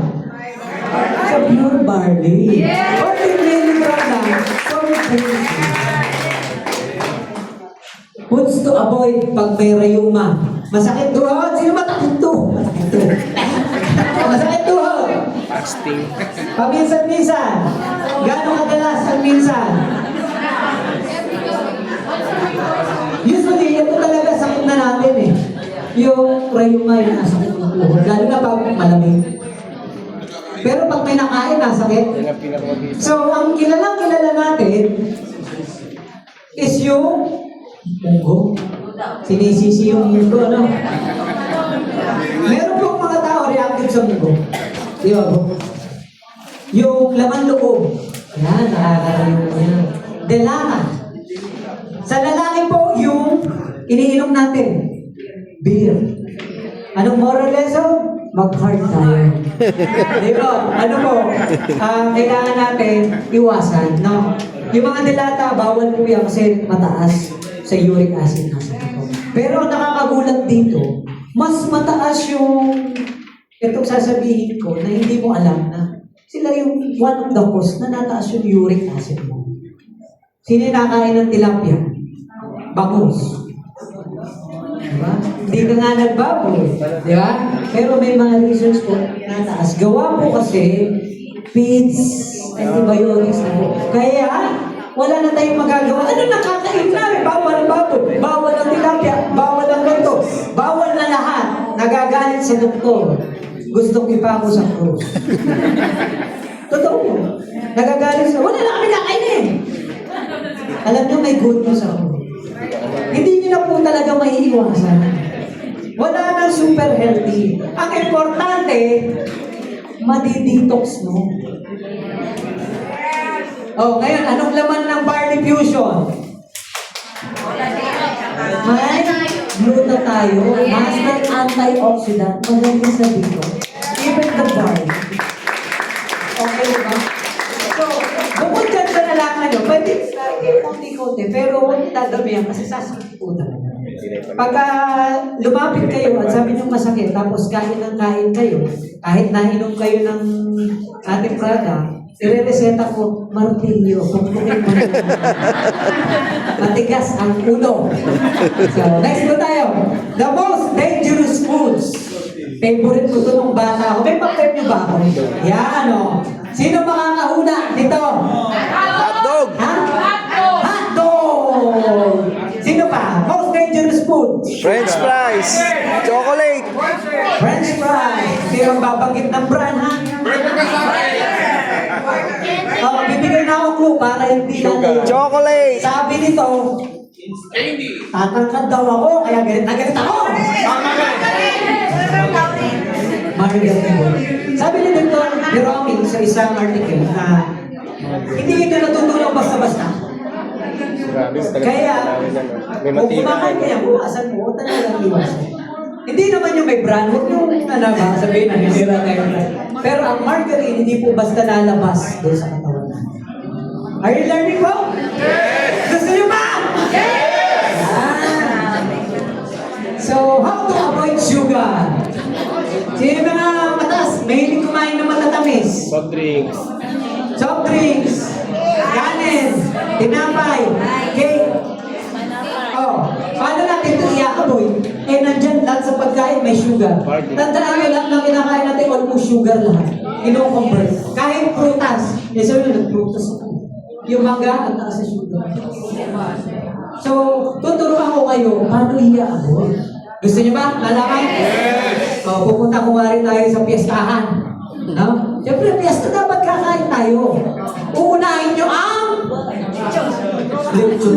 Sa pure barley. 40 mg lang. Foods to avoid pag may rayuma. Masakit tuhod. Sino matakit to? Masakit tuhod. Paminsan-minsan. Gano'ng kadalas ang minsan? Usually, ito talaga sakit na natin eh. Yung rayuma yung nasakit ng tuhod. Lalo na pag malamig. Pero pag may nakain, nasakit. So, ang kilala natin is yung munggo. Sinisisi yung munggo, ano? Meron pong mga tao reactive sa munggo. Di ba po? Yung laman loob. Yan, nakakarayo po yan. Delana. Sa lalaki po, yung iniinom natin. Beer. Anong moral lesson? Mag-hard tayo. Di ba? Ano po? Kailangan natin iwasan. No? Yung mga dilata, bawal po yan kasi mataas sa uric acid na sa ito. Pero ang nakakagulat dito, mas mataas yung itong sasabihin ko na hindi mo alam na sila yung one of the cause na nataas yung uric acid mo. Sino yung nakain ng tilapia? Bangus. Diba? Hindi ka nga nagbaboy. Diba? Pero may mga reasons po nataas. Gawa po kasi feeds, antibiotics na po. Kaya, wala na tayong magagawa. Ano nakakain namin? Bawal ang baboy, bawal ang tilapia, bawal ang ganito, bawal na lahat. Nagagalit sa doktor. Gustong ipako sa krus. Totoo po. Nagagalit sa, wala na kami kakainin. Alam niyo, may good news ako. Hindi niyo na po talaga maiiwasan. Wala nang super healthy. Ang importante, madi-detox, no? Oh, ngayon, anong laman ng barley fusion? May glutathione, master antioxidant, magaling sa dito. Even the barley. Okay ba? So, bukod dyan sa nalaman nyo, pwede konti-konti, pero huwag dadamihan kasi sasakit po talaga. Pagka lumapit kayo at sabi nyo masakit, tapos kain ng kain kayo, kahit nainom kayo ng ating product, ire-reseta ko, martilyo, pagpukin mo na. Matigas ang ulo. So, next po tayo. The most dangerous foods. Favorite ko ito nung bata ako. May pag-prep nyo ba ako? Yan, o. Sino makakahuna dito? Hotdog! Ha? Hotdog! Sino pa? Most dangerous French fries. Chocolate. French fries. Hindi ang babanggit ng brand, ha? Oh, bibigyan na ako clue para hindi natin. Chocolate. Sabi nito, tatangkad daw ako, kaya galit na galit ako. Margarine. Sabi ni Dr. Jerome sa isang article na hindi ito natutulong basta-basta. Grabe, Kaya, kung kumakain kaya, bukasan mo, talagang iwasan. Hindi naman yung may brand, huwag yung sabihin na hindi na tayo brand. Pero ang margarine, hindi po basta lalabas doon sa katawan natin. Are you learning po? Yes! Gusto nyo ba? Yes! So, how to avoid sugar? Sino yung mga matas? Mahilig kumain ng matatamis. Soft drinks. Soft drinks, kanin, tinapay, cake. Oh, paano natin ito i-avoid? Eh, nandyan lahat sa pagkain may sugar. Tandaan nyo, lahat ng kinakain natin almost sugar lahat. Ino-convert. Kahit prutas. Eh, sabi nyo, nag-prutas ako. Yung mangga, ang taas sa sugar. So, tuturuan ko kayo, paano i-avoid? Gusto nyo ba? Lalaman? Yes! Oh, pupunta kumari tayo sa piyestahan. No? Siyempre, piyesta dapat kakain tayo. Uunahin nyo ang lechon.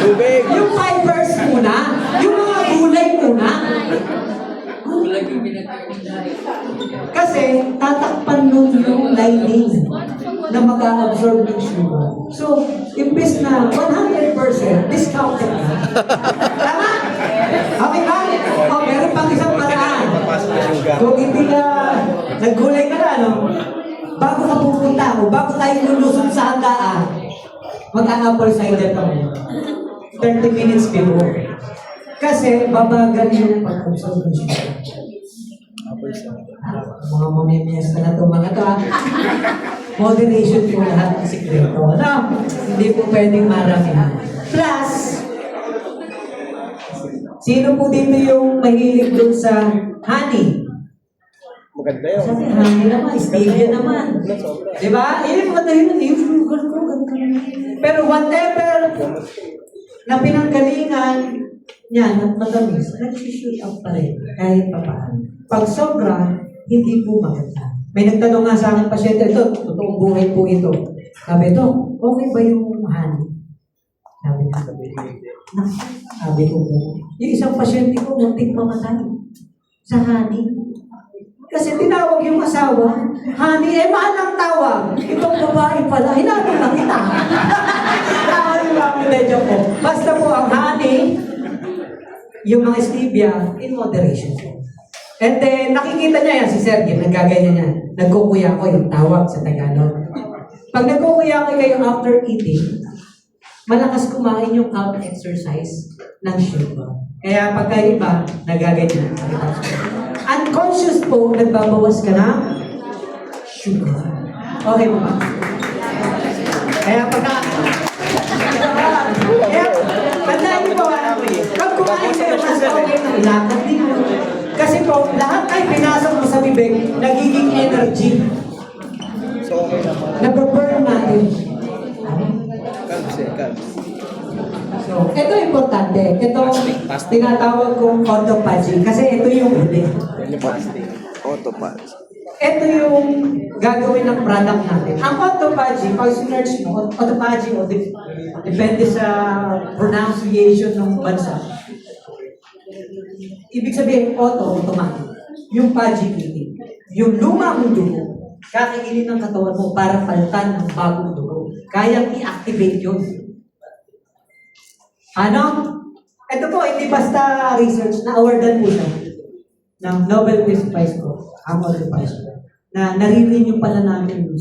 Tubig. Yung fibers muna, yung mga gulay muna. Kasi tatakpan nun yung lining na mag-a-absorb ng sugar. So, imbes na 100% discounted na. Tama? Okay ba? O, meron pang isang paraan. Kung hindi ka naggulay ka na, no? Bago ka pupunta o bago tayo lulusong sa handaan, mag-a-apple cider ka muna. 30 minutes before. Kasi babagal yung pag-absorb ng sugar. Mga mamimiyas na ito, mga ito, moderation po lahat ng sikreto. No? Hindi po pwedeng maramihan. Plus, sino po dito yung mahilig dun sa honey? Maganda yun. Kasi honey naman, stevia naman. Diba? Yun yung mga dahilan, yung sugar ko, ganito. Pero whatever na pinanggalingan niyan at matamis, nag-shoot up pa rin kahit pa paano. Pag sobra, hindi po maganda. May nagtanong nga sa akin pasyente, ito, totoong buhay po ito. Sabi ito, okay ba yung honey? Sabi niya, sabi ko, yung isang pasyente ko, muntik mamatay sa honey. Kasi tinawag yung asawa, honey, eh mahal ang tawag. Itong babae pala, hinanong na kita. Tawag yung mga medyo po. Basta po ang honey, yung mga stevia, in moderation po. And then, nakikita niya yan, si Sergey, nagkaganyan niya. Nagkukuya ko yung tawag sa Tagalog. Pag nagkukuya ko kayo after eating, malakas kumain yung calf exercise ng sugar. Kaya pagka iba, nagaganyan. Unconscious po, nagbabawas ka ng sugar. Okay mo ba? Kaya pagka... Kaya, tandaan niyo po, pag kumain kayo, mas okay na ilakad din mo. Kasi po, lahat ay pinasok mo sa bibig, nagiging energy. So, okay naman. Nag-burn natin. Carbs. So, ito importante. Ito, tinatawag kong autophagy. Kasi ito yung huli. Autophagy. Ito yung gagawin ng product natin. Ang autophagy, pag sinerge mo, autophagy o depende sa pronunciation ng bansa. Ibig sabihin, automatic. Yung phagy eating. Yung luma mong dugo, kakainin ng katawan mo para palitan ng bagong dugo. Kayang i-activate yun. Ano? Ito po, hindi basta research, na-awardan po siya ng Nobel Peace Prize po, ang autophagy. Na narinig yung pala namin yung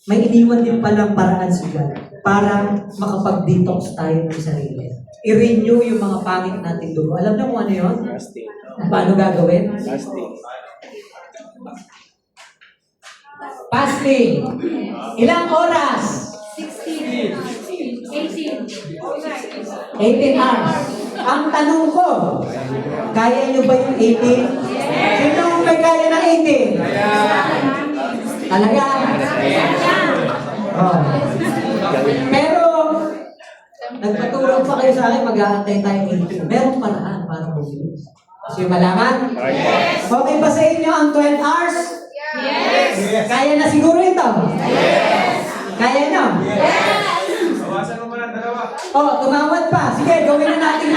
may iniwan din palang paraan si God para makapag-detox tayo ng sarili. I-renew yung mga pangit natin dugo. Alam niyo kung ano yun? Fasting. Paano gagawin? Fasting. Fasting. Ilang oras? 16. 18. 18 hours. Ang tanong ko, kaya nyo ba yung 18? Sino ang may kaya ng 18? Talaga? Oh. Pero, Nagpatulog pa kayo sa akin, mag-aantay tayo dito. Merong paraan para bumili. Gusto yung malaman? Yes! Okay ba sa inyo ang 12 hours? Yes! Kaya na siguro ito? Yes! Kaya na? Bawasan mo pa ng dalawa. Oh, tumawad pa. Sige, gawin na natin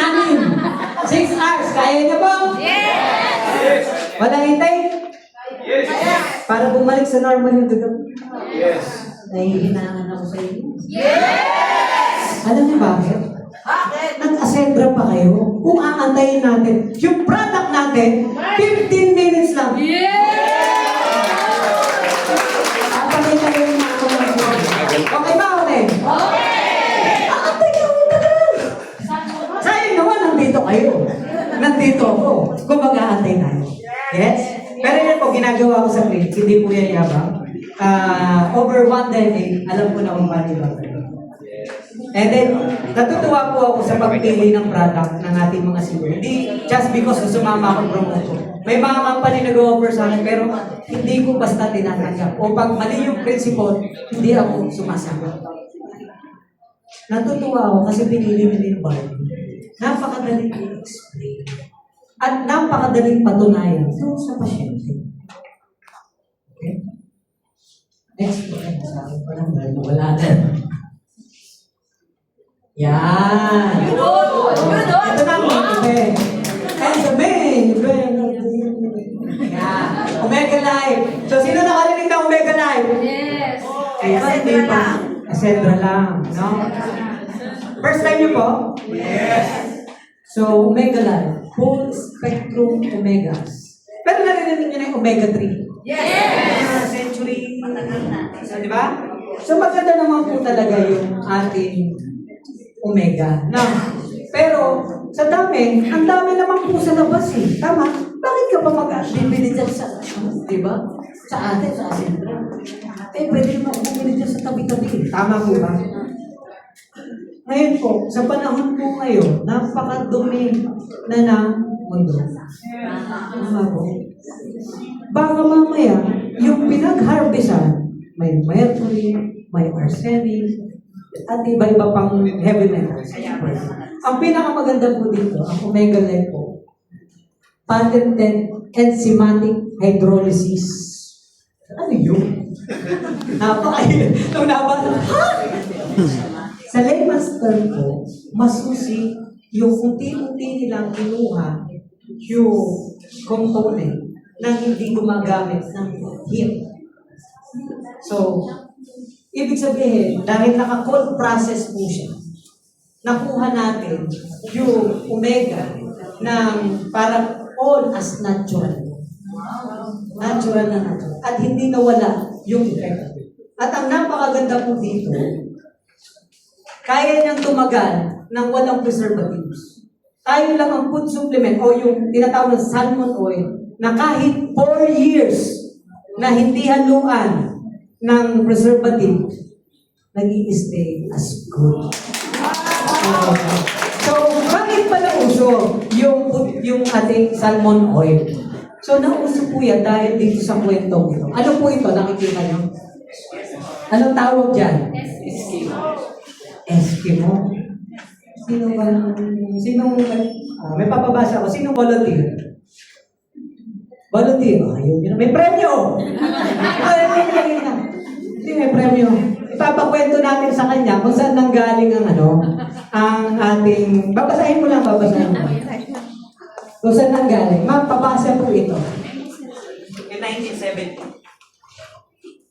6 hours. Kaya niyo po? Yes! Walang hintay? Yes! Para bumalik sa normal yung dugo. Yes! Nahihinaan ako sa inyo. Yes! Alam niyo bakit? Nag-asembra pa kayo. Kung aantayin natin, yung product natin, 15 minutes lang. Papakita kayo yung mga kumakas. Okay ba, okay? Aantay kayo, tagal. Sayang naman, nandito kayo. Nandito ako. Kung mag-aantay tayo. Yes? Pero yan po, ginagawa ko sa clinic. Hindi po yan yabang. Over 1 decade, alam ko na kung paano ba. And then, natutuwa po ako sa pagpili ng product ng ating mga senior. Hindi just because sumama akong promotion. May mga company nag-offer sa akin, pero hindi ko basta tinatanggap. O pag mali yung principle, hindi ako sumasama. Natutuwa ako kasi pinili nila yung Barbie. Napakadaling i-explain. At napakadaling patunayan doon sa pasyente. Okay? Next po. Sa akin pa lang, dahil wala na. Yan. Ito na ang main. And the main event of the evening. Yan. Omega Life. So, sino nakarinig ng Omega Life? Ascendra lang. Ascendra lang. No? First time niyo po? Yes. So, Omega Life. Full spectrum omegas. Pero narinig niyo na yung Omega 3? Yes. Century. So, di ba? So, maganda naman po talaga yung ating Omega. Na, pero sa dami, ang dami naman po sa labas eh. Tama? Bakit ka pa mag-bibili dyan sa, di ba? Sa atin, sa Ascendra. Eh, pwede naman bumili dyan sa tabi-tabi. Tama po ba? Ngayon po, sa panahon po ngayon, napakadumi na ng mundo. Tama po. Baka mamaya, yung pinag-harvestan, may mercury, may arsenic, at iba-iba pang heavy metals. Ang pinakamaganda po dito, ang Omega Life po, patented enzymatic hydrolysis. Ano yun? Nung nabasa, ha? Sa layman's term po, masusi yung unti-unti nilang kinuha yung component na hindi gumagamit ng heat. So, ibig sabihin, dahil naka-cold process po siya, nakuha natin yung omega ng parang all as natural. Natural na natural. At hindi nawala yung effect. At ang napakaganda po dito, kaya niyang tumagal ng walang preservatives. Tayo lang ang food supplement o yung tinatawag na salmon oil na kahit 4 years na hindi haluan ng preservative, nag-i-stay as good. So, bakit pa nauso yung ating salmon oil? So, nauso po yan dahil dito sa kwentong ito. Ano po ito? Nakikita nyo? Anong tawag dyan? Eskimo. May papabasa ako. Sinong volunteer? Volunteer. Ayun yun. May premyo! Hindi, may premyo. Ipapakwento natin sa kanya kung saan nanggaling ang ating... Babasahin mo lang, babasahin mo. Kung saan nanggaling. Mapabasa po ito. In 1970.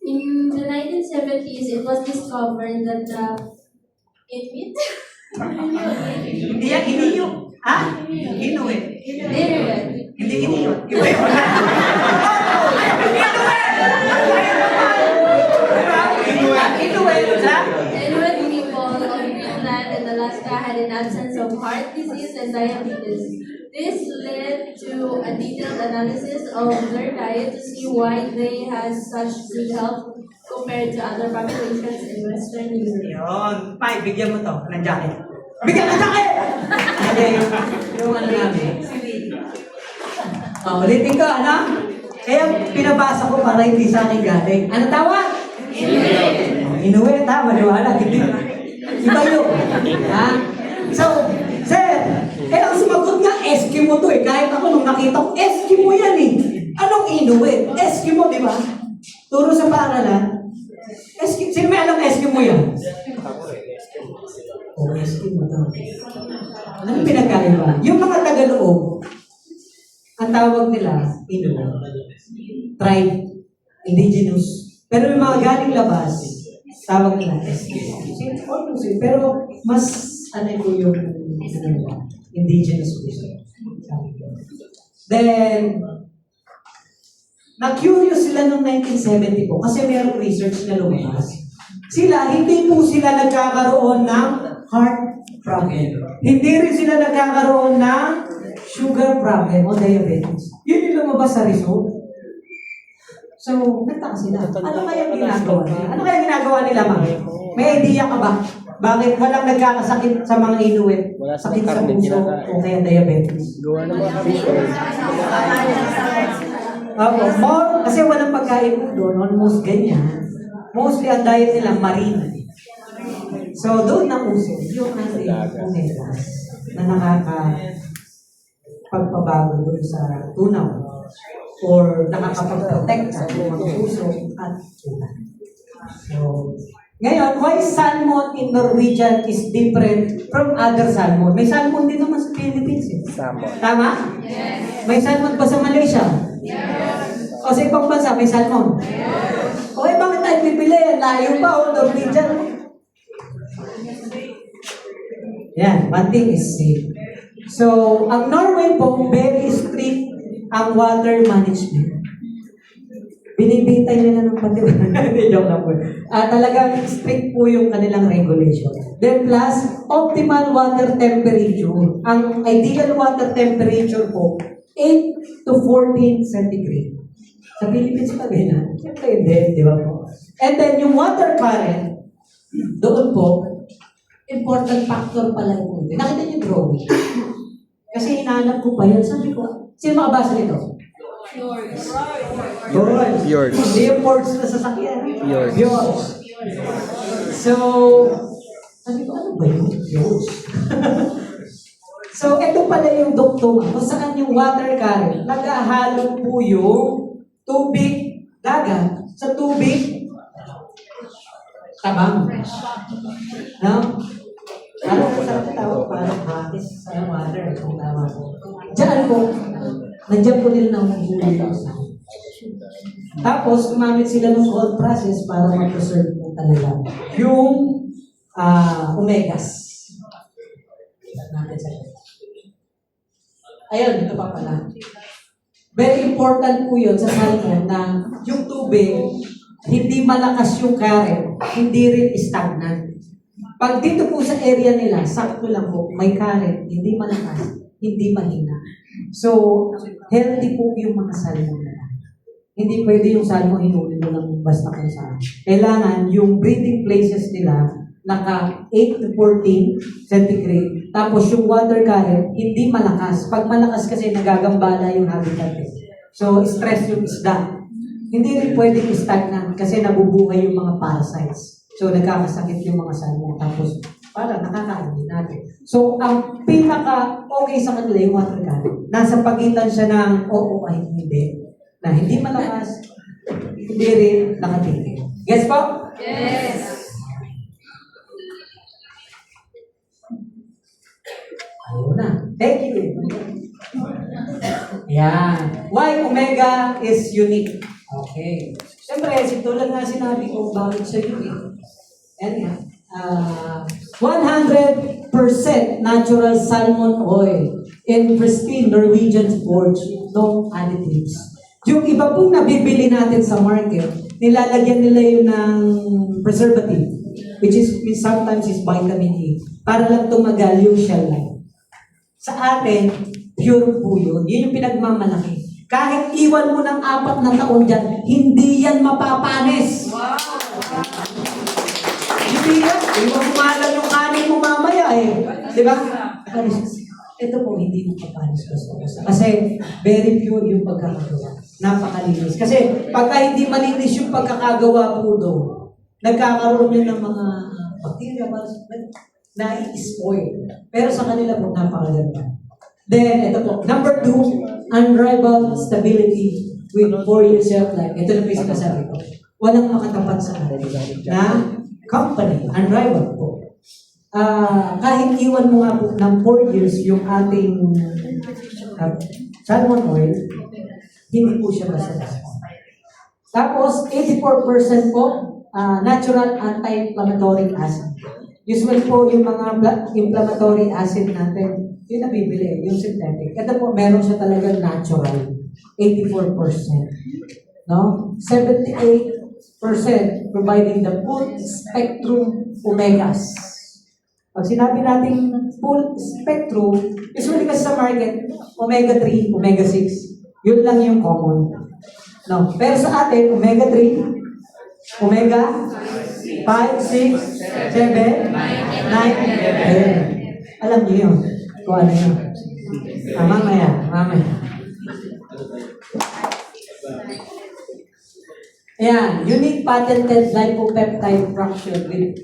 In the 1970s, it was discovered that the Inuit. Hindi yan, iniyo. Ha? Inuit. Inuit. Hindi iniyo. Iba yun. Inuit, ha? Inuit people of Greenland and Alaska had an absence of heart disease and diabetes. This led to a detailed analysis of their diet to see why they had such good health compared to other populations in Western Europe. Yun. Pai, bigyan mo to. Ng jacket. Bigyan ng jacket! Hindi. Yung namin. Ulitin ko, ano? Kaya pinabasa ko para hindi sa akin galing. Ano tawag? Inuit. Inuit, ha? Maniwala. Hindi. Iba yun. Ha? So, sir, ang sumagot nga, Eskimo to eh. Kahit ako nung nakita ko, Eskimo yan eh. Anong Inuit? Eskimo, di ba? Turo sa paaralan. Sino may alam Eskimo yan? Oh, Eskimo daw. Anong pinagkaiba? Yung mga Tagaloob, ang tawag nila, Inuit. Tribe, indigenous. Pero yung mga galing labas, tawag nila Eskimo. Pero mas, ano po yung indigenous po siya. Then, na-curious sila noong 1970 po kasi mayroong research na lumabas. Hindi po sila nagkakaroon ng heart problem. Hindi rin sila nagkakaroon ng sugar problem o diabetes. Yun yung lumabas sa result. So, nagtaka sila. Ano kaya ginagawa nila? Ano kaya ginagawa nila, ma'am? May idea ka ba? Bakit walang nagkakasakit sa mga Inuit? Sakit sa puso o kaya diabetes? Gawa ng mga fish. Kasi walang pagkain po doon, almost ganyan. Mostly ang diet nila marine. So doon na uso yung ating omegas na nakakapagpabago doon sa tunaw or nakakapag-protect sa mga puso at tunaw. So, ngayon, why salmon in Norwegian is different from other salmon? May salmon din naman sa Philippines eh. Tama? Yes. May salmon ba sa Malaysia? Yes. O sa ibang bansa, may salmon? Yes. Okay, bakit tayo pipili? Layo pa o Norwegian? Yan, one thing is safe. So, ang Norway po, very strict ang water management. Binibintay nila ng pati. Hindi, joke lang po. Talagang strict po yung kanilang regulation. Then plus, optimal water temperature. Ang ideal water temperature po, 8 to 14 centigrade. Sa Philippines pa ganyan. Siyempre hindi, di ba po? And then yung water current, doon po, important factor pala po. Nakita niyo drawing. Kasi hinahanap ko pa yun. Sabi ko, sino makabasa nito? Yours. Hindi yung ports na sasakyan. Yours. So, sabi ko, ano ba yun? Yours. So, ito pala yung duktong kung saan yung water current. Naghahalo po yung tubig dagat sa tubig tabang. No? Parang sa tawag, parang hakis sa water. Kung tama po. Diyan po, nandiyan po nila nahuhuli po sa tapos, gumamit sila ng cold process para ma-preserve po talaga yung omegas. Ayun, ito pa pala. Very important po yun sa salmon na yung tubig, hindi malakas yung current, hindi rin stagnant. Pag dito po sa area nila, sakto lang po, may current, hindi malakas, hindi mahina. So, healthy po yung mga salmon nila. Hindi pwede yung salmon hinuli mo lang basta kung saan. Kailangan yung breeding places nila naka 8 to 14 centigrade. Tapos yung water current, hindi malakas. Pag malakas kasi nagagambala yung habitat. So, stress yung isda. Hindi rin pwedeng stagnant kasi nabubuhay yung mga parasites. So, nagkakasakit yung mga salmon. Tapos, para nakakain din natin. So, ang pinaka-okay sa kanila yung water current. Nasa pagitan siya ng oo ay hindi. Na hindi malakas, hindi rin nakatigil. Yes po? Yes. Ayun na. Thank you. Yan. Why omega is unique? Okay. Siyempre, tulad nga sinabi ko, bakit siya unique? Yan nga. 100% natural salmon oil in pristine Norwegian forge, no additives. Yung iba pong nabibili natin sa market, nilalagyan nila yun ng preservative, which sometimes is vitamin E, para lang tumagal yung shell life. Sa atin, pure po yun. Yun yung pinagmamalaki. Kahit iwan mo ng 4 na taon dyan, hindi yan mapapanis. Wow! Hindi yan. Iwan mo nga lang yung kanin mo mamaya eh. Di ba? Ito po, hindi mapapanis. Kasi very pure yung pagkakagawa. Napakalinis. Kasi pagka hindi malinis yung pagkakagawa po doon, nagkakaroon yun ng mga bacteria, na-spoil. Pero sa kanila po, napakaganda. Then, ito po, number 2, unrivaled stability with 4-year shelf life. Ito na po yung sinasabi ko. Walang makatapat sa atin na company, unrivaled po. Kahit iwan mo nga po ng 4 years yung ating salmon oil, hindi po siya basta-basta. Tapos, 84% po, natural anti-inflammatory acid. Usually po, yung mga inflammatory acid natin, yung nabibili, yung synthetic. Ito po, meron siya talagang natural. 84%. No? 78% providing the full spectrum omegas. Pag sinabi natin full spectrum, usually kasi sa market, omega-3, omega-6, yun lang yung common. No? Pero sa atin, omega-3, omega 5, 6, 7, 9, 10. Alam niyo yun. Kung ano yun. Mamaya. Ayan, unique patented lipopeptide fraction with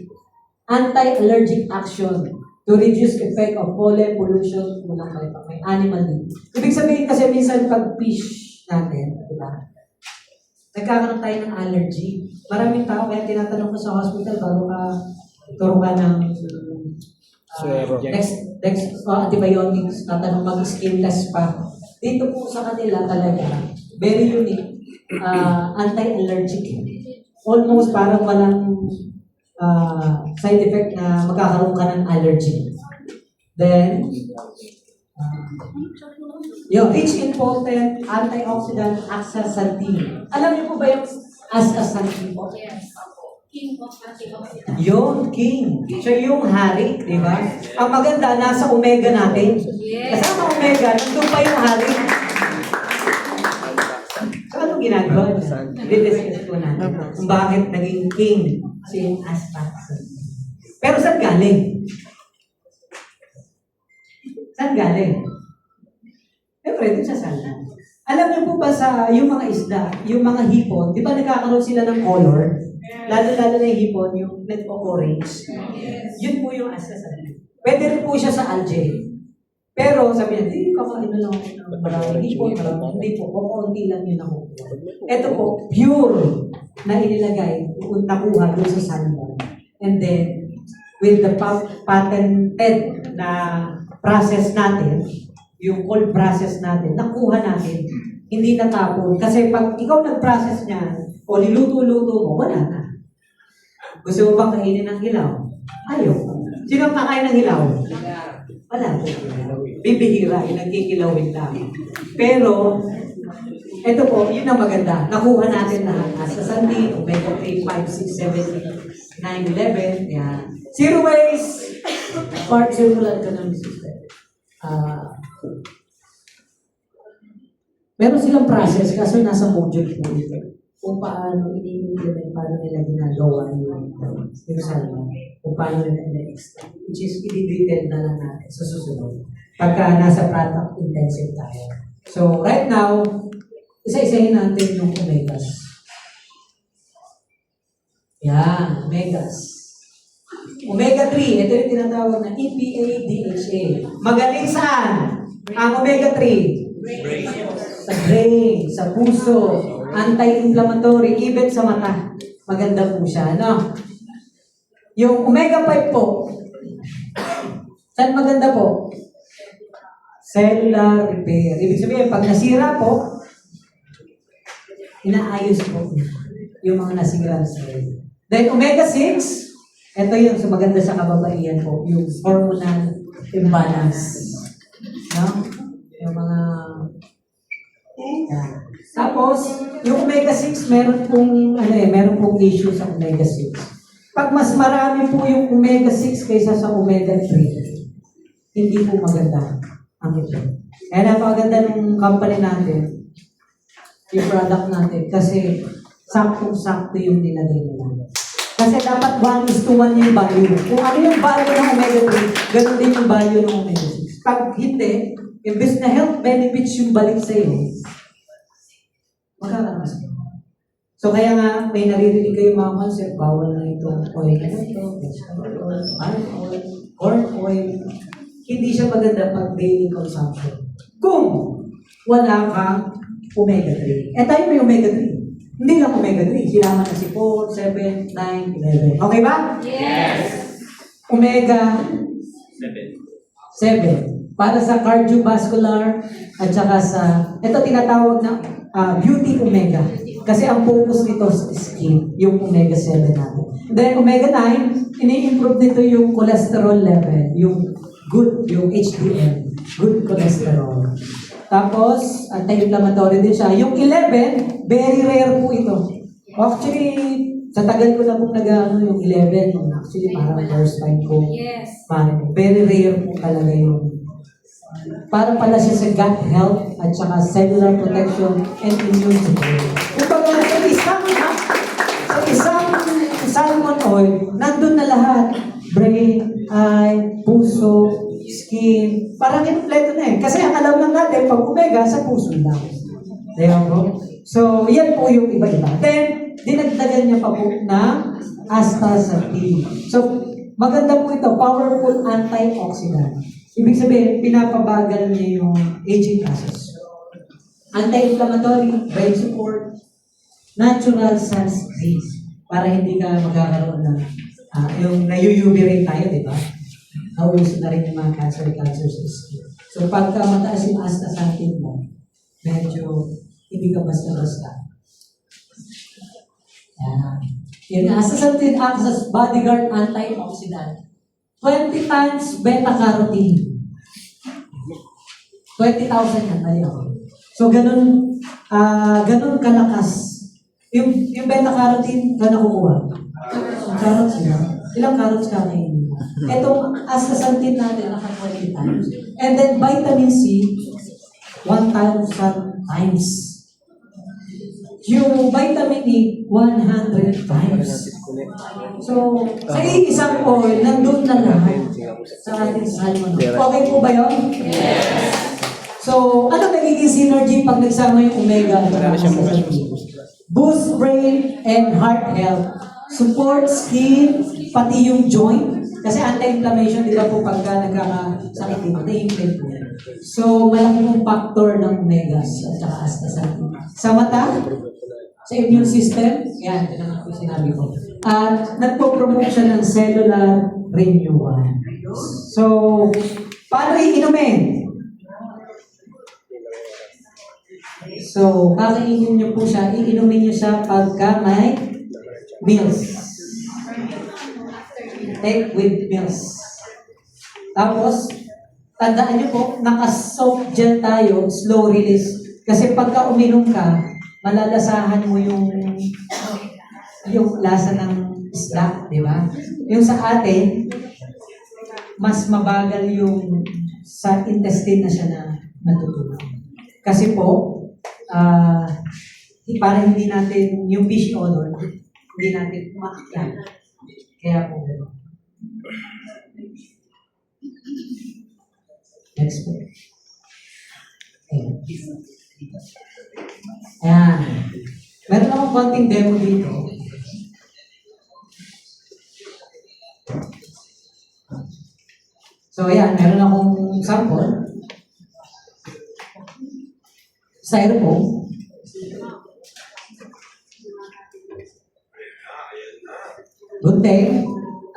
anti-allergic action to reduce effect of pollen pollution unang may animal din. Ibig sabihin kasi minsan pag fish natin, di ba? Nagkakaroon tayo ng allergy. Maraming tao kaya tinatanong ko sa hospital bago ka turo ka ng antibiotics, tatanong mag-skin test pa. Dito po sa kanila talaga, very unique. Anti-allergic. Almost parang walang side effect na magkakaroon ka ng allergy. Then, yung rich in potent antioxidant astaxanthin. Alam niyo po ba yung astaxanthin po? King of antioxidant. Yung king. Siya yung hari, di ba? Ang maganda, nasa omega natin. Yes. Kasama omega, nandun pa yung hari. So, anong ginagawa niya? I-discuss po natin kung bakit naging king si astaxanthin. Pero saan galing? Saan galing? Siyempre, dun sa salmon. Alam niyo po ba sa yung mga isda, yung mga hipon, di ba nagkakaroon sila ng color? Lalo-lalo na yung hipon, yung nag-orange. Yun po yung astaxanthin. Pwede rin po siya sa algae. Pero sabi niya, hindi, kakain na lang ako ng maraming hipon. Hindi po, kukunti lang yun ako. Ito po, pure na inilagay, nakuha doon sa salmon. And then, with the patented na process natin, yung cold process natin, nakuha natin, hindi natapon. Kasi pag ikaw nag-process niya, o niluto-luto mo, wala na. Gusto mo bang kainin ng hilaw? Ayaw. Sino ang kakain ng hilaw? Wala po. Bibihira, yung nagkikilawin lang. Pero, ito po, yun ang maganda. Nakuha natin lahat. Astaxanthin, omega 3, 5, 6, 7, 8, 9, 11. Yan. Zero waste. Part circular economic system. Meron silang process kaso nasa module po ito. Kung paano ini-implement, paano nila ginagawa yung salmon, kung paano nila ina-extract. Which is, i-detail na lang natin sa susunod. Pagka nasa product intensive tayo. So, right now, isa-isahin natin yung omegas. Yan, omegas. Omega 3, ito yung tinatawag na EPA, DHA. Magaling saan? Ang omega 3? Sa brain, sa puso, anti-inflammatory, even sa mata. Maganda po siya, no? Yung omega 5 po, saan maganda po? Cellular repair. Ibig sabihin, pag nasira po, inaayos po yung mga nasira sa cell. Then omega 6, ito yung maganda sa kababaihan po, yung hormonal imbalance. No? Yung mga yan. Tapos, yung omega 6, meron pong issue sa omega 6. Pag mas marami po yung omega 6 kaysa sa omega 3, hindi po maganda ang ito. Kaya napakaganda ng company natin, yung product natin, kasi saktong-sakto yung nilagay nila. Kasi dapat 1:1 yung value. Kung ano yung value ng omega 3, ganun din yung value ng omega 6. Pag hindi, imbes na health benefits yung balik sa iyo, magkakaroon. So kaya nga, may naririnig kayo mga concept, bawal na itong oil na ito, vegetable oil, palm oil, corn oil. Hindi siya maganda pag daily consumption. Kung wala kang omega-3. Eh tayo may omega-3. Hindi lang omega-3. Sinama na si 4, 7, 9, 11. Okay ba? Yes. Omega 7. Para sa cardiovascular at saka sa, ito tinatawag na beauty omega. Kasi ang focus nito sa skin, yung omega 7 natin. Then omega 9, ini-improve nito yung cholesterol level, yung good, yung HDL, good cholesterol. Tapos, anti-inflammatory din siya. Yung 11, very rare po ito. Actually, sa tagal ko na pong yung 11, actually parang first time ko. Yes. Very rare po talaga yung para pala siya sa gut health at saka cellular protection and immune security. Kumbaga sa isang salmon oil, nandun na lahat. Brain, eye, puso, skin, parang kompleto na eh. Kasi ang alam lang natin, pag omega, sa puso lang. Diba po? So, yan po yung iba-iba. Then, dinagdagan niya pa po na astaxanthin. So, maganda po ito, powerful antioxidant. Ibig sabihin, pinapabagal niya yung aging process. Anti-inflammatory, brain support, natural sunscreen, para hindi ka magkakaroon ng yung na-UV rin tayo, di ba? Nauuso na rin yung mga cancer sa skin. So, pagka mataas yung astaxanthin mo, medyo hindi ka basta-basta. Yan. Yung astaxanthin acts as bodyguard antioxidant. 20 times beta-carotene. 20,000 yan, mali ako. So, ganun kalakas. Yung beta-carotene, na nakukuha? Carrots na. Ilang carrots ka kainin mo? Itong astaxanthin natin, naka 20 times. And then, vitamin C, 1,000 times. Yung vitamin E, 100 times. So, sa isang oil, nandun na lahat sa ating salmon. Okay po ba yun? Yes! So, ano nagiging synergy pag nagsama yung omega at astaxanthin? Boost brain and heart health. Support skin, pati yung joint. Kasi anti-inflammation, di ba po pagka nagkakasakit dito, na-inflame po. So, malaki pong factor ng omegas at saka astaxanthin. Sa mata, sa immune system, yan, ito naman po sinabi ko. At nagpo-promote siya ng cellular renewal. So, paano iinumin? So, kakainin niyo po siya, iinumin niyo siya pagka may meals. Take with meals. Tapos, tandaan niyo po, naka-soft gel tayo, slow release. Kasi pagka uminom ka, malalasahan mo yung lasa ng isda, di ba? Yung sa atin, mas mabagal yung sa intestine na siya na natutunan. Kasi po, para hindi natin, yung fish odor, hindi natin makakyan. Kaya po, next po. Ayan. Meron akong konting demo dito. So, ayan. Meron akong sample. Styrofoam. Gunting.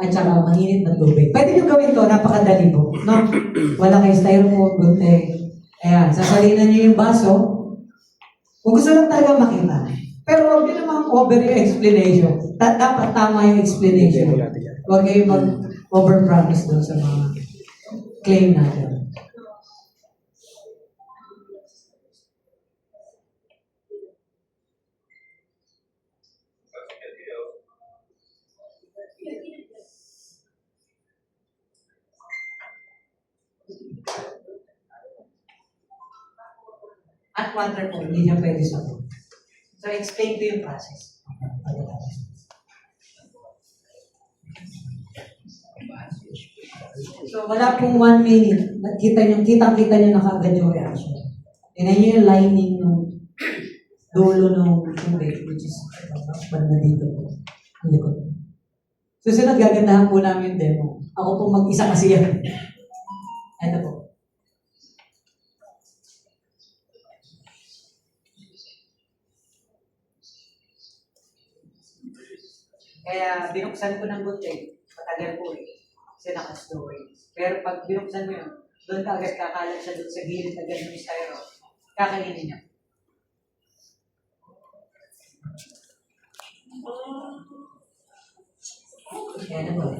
At saka mainit na tubig. Pwede nyo gawin to. Napakadali po. No? Wala kayo styrofoam, gunting. Ayan. Sasalinan nyo yung baso. Kung gusto lang talaga makita. Pero huwag nyo namang over yung explanation. Dapat tama yung explanation. Huwag kayo mag-over-promise doon sa mga claim natin. At water po, hindi niya pwede sa food. So, explain ko yung process. So, wala pong 1 minute. Kitang-kita nyo na kaagad yung reaction. Tingnan nyo yung lining ng dulo ng tubig, which is banda dito po. Ang likod. Susunod, gagandahan po namin yung demo. Ako po mag-isa kasi yan. Ito po. Kaya binuksan ko ng buti, matagal po eh. Kasi naka-story. Pero pag binuksan mo yun, doon ka agad kakalat siya doon sa gilid agad ng styro. Kakainin niya. Kaya na po.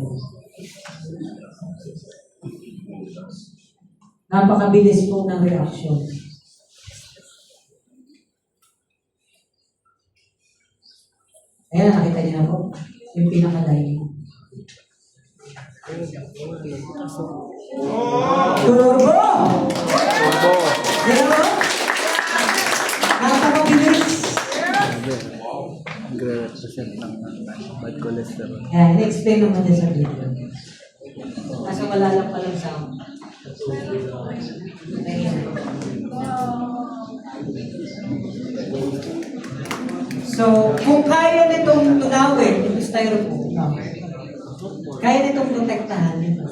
Napakabilis po ng reaction. Ayan, nakita niyo na po. Yung pinaka-line. Turbo! Yan po. Napakabilis. Nagre-represent ng bad cholesterol. Yan, in-explain naman niya sa video. Kaso wala lang palang sound. Ayan. So, kung kaya nitong tunawin, yung styrofoam, kaya nitong protektahan nito.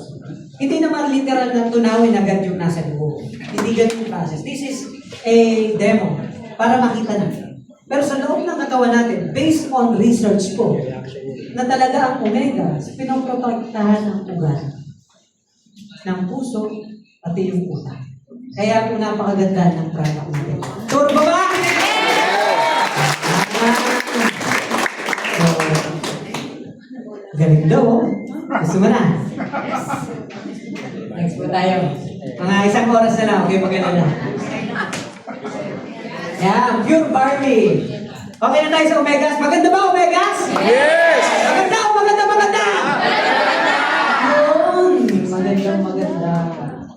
Hindi naman literal na tunawin agad yung nasa loob. Hindi ganun yung process. This is a demo para makita natin. Pero sa loob ng katawan natin, based on research po, na talaga ang omega, pinoprotektahan ng ugat, ng puso, pati yung utak. Kaya po napakaganda ng product natin. Turbo ba? Galing daw, oh. Gusto mo na? Next po tayo. Mga isang oras na lang, okay, maganda na. Yan, pure barley. Okay na tayo sa omegas. Maganda ba, omegas? Yes! Maganda, maganda, maganda! Yun! Maganda.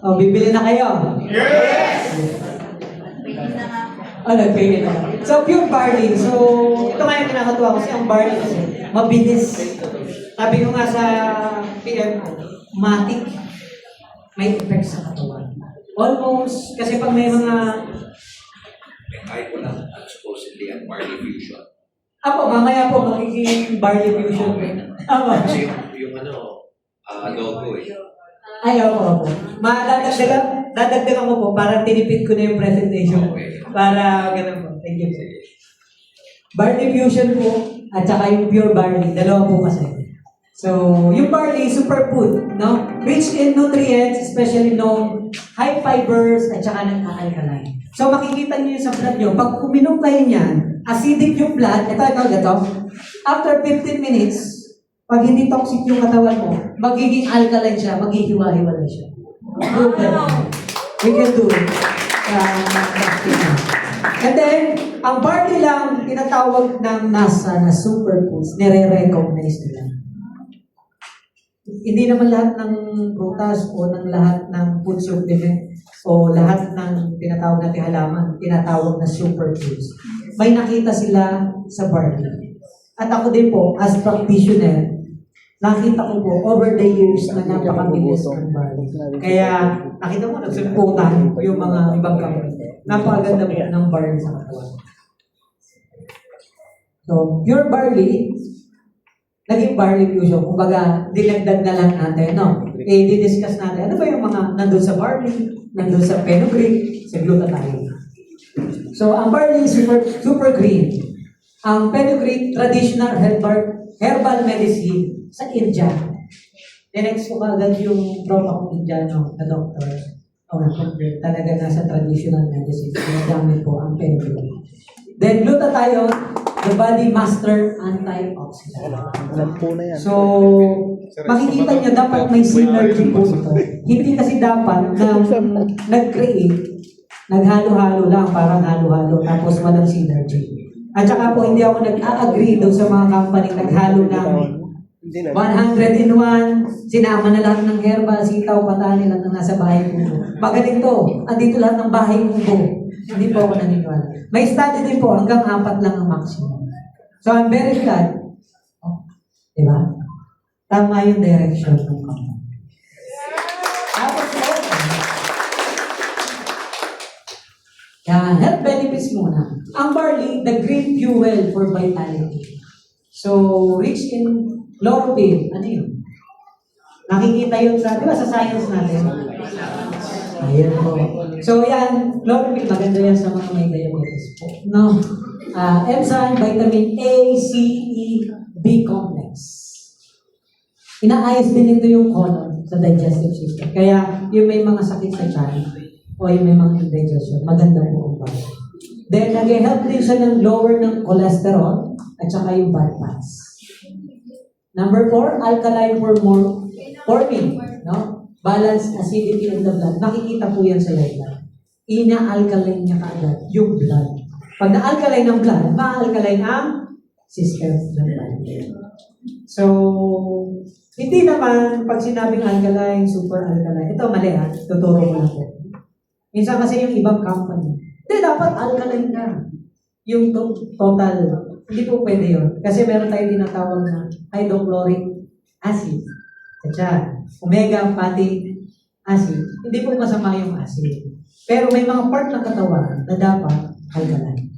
O, bibili na kayo. Yes! Nagpili na. So, pure barley. So, ito nga yung kinakatuwa kasi ang barley kasi mabilis. Sabi ko nga sa PM, matik, may effect sa katawan. Almost, kasi pag may mga... Kahit wala, supposedly ang barley fusion. Apo, mamaya po magiging barley fusion. Apo. Kasi yung logo eh. Ay, opo. Dadagdagan ko po para tinipid ko na yung presentation. Para ganun po. Thank you. Barley fusion po at saka yung pure barley. Dalawa po kasi. So, yung barley, superfood, no? Rich in nutrients, especially high fibers at saka nagka-alkaline. So, makikita niyo sa blood niyo, pag uminom kayo niyan, acidic yung blood, ito. After 15 minutes, pag hindi toxic yung katawan mo, magiging alkaline siya, maghihiwa-hiwalay siya. Proven. We can do it. And then, ang barley lang, tinatawag ng NASA na superfoods, nire-recognize nila. Hindi naman lahat ng prutas o ng lahat ng food supplement o lahat ng tinatawag natin halaman, tinatawag na superfoods. May nakita sila sa barley. At ako din po, as practitioner, nakita ko po over the years na napakabilis ng barley. Kaya nakita mo, nagsumputan yung mga ibang kamay. Napakaganda po ng barley sa katawan. So, pure barley, naging barley fusion. Kumbaga, dinagdag na lang natin, no? Di-discuss natin. Ano ba yung mga nandun sa barley, nandun sa fenugreek, sa glutathione. So, ang barley is super green. Ang fenugreek, traditional herbal medicine sa India. Next ko agad yung tropa kong Indiano na doctor. Talaga nasa traditional medicine. Ginagamit po ang fenugreek. Then, glutathione, the body master antioxidant. So, makikita niyo dapat may synergy po ito. Hindi kasi dapat na nag-create, naghalo-halo lang, parang halo-halo, tapos walang synergy. At saka po, hindi ako nag-a-agree doon sa mga company naghalo namin. 100 in 1, sinama na lahat ng herbal, sitaw, patani lang na nasa bahay ko. Magaling to, andito lahat ng bahay ko po. Hindi po ako naniniwala. May study din po, hanggang 4 lang ang maximum. So, I'm very glad. Oh, diba? Tama yung direction ng company. Tapos po, yan, health benefits this muna. Ang barley, the green fuel for vitality. So, rich in chlorophyll. Ano yun? Nakikita yun sa, di ba sa science natin? Ayan po. So, yan, chlorophyll, maganda yan sa mga may diabetes po. No? Enzyme, vitamin A, C, E, B complex. Inaayos din ito yung colon sa digestive system. Kaya, yung may mga sakit sa tiyan, o yung may mga indigestion, maganda po ang barley. Then, nag-help din siya ng lower ng cholesterol at saka yung bad fats. Number 4, alkaline forming, no? Balanced acidity in the blood. Makikita po yan sa liver. Ina-alkaline niya kaagad yung blood. Pag na-alkaline ang blood, ma-alkaline ang system ng blood. So, hindi naman pag sinabing alkaline, super alkaline. Ito mali ha, tuturo ko lang po. Minsan kasi yung ibang company, hindi dapat alkaline na. Yung total, hindi po pwede yun. Kasi meron tayong tinatawag na hydrochloric acid. At omega fatty acid. Hindi po masama yung acid. Pero may mga part ng katawan na dapat alkaline.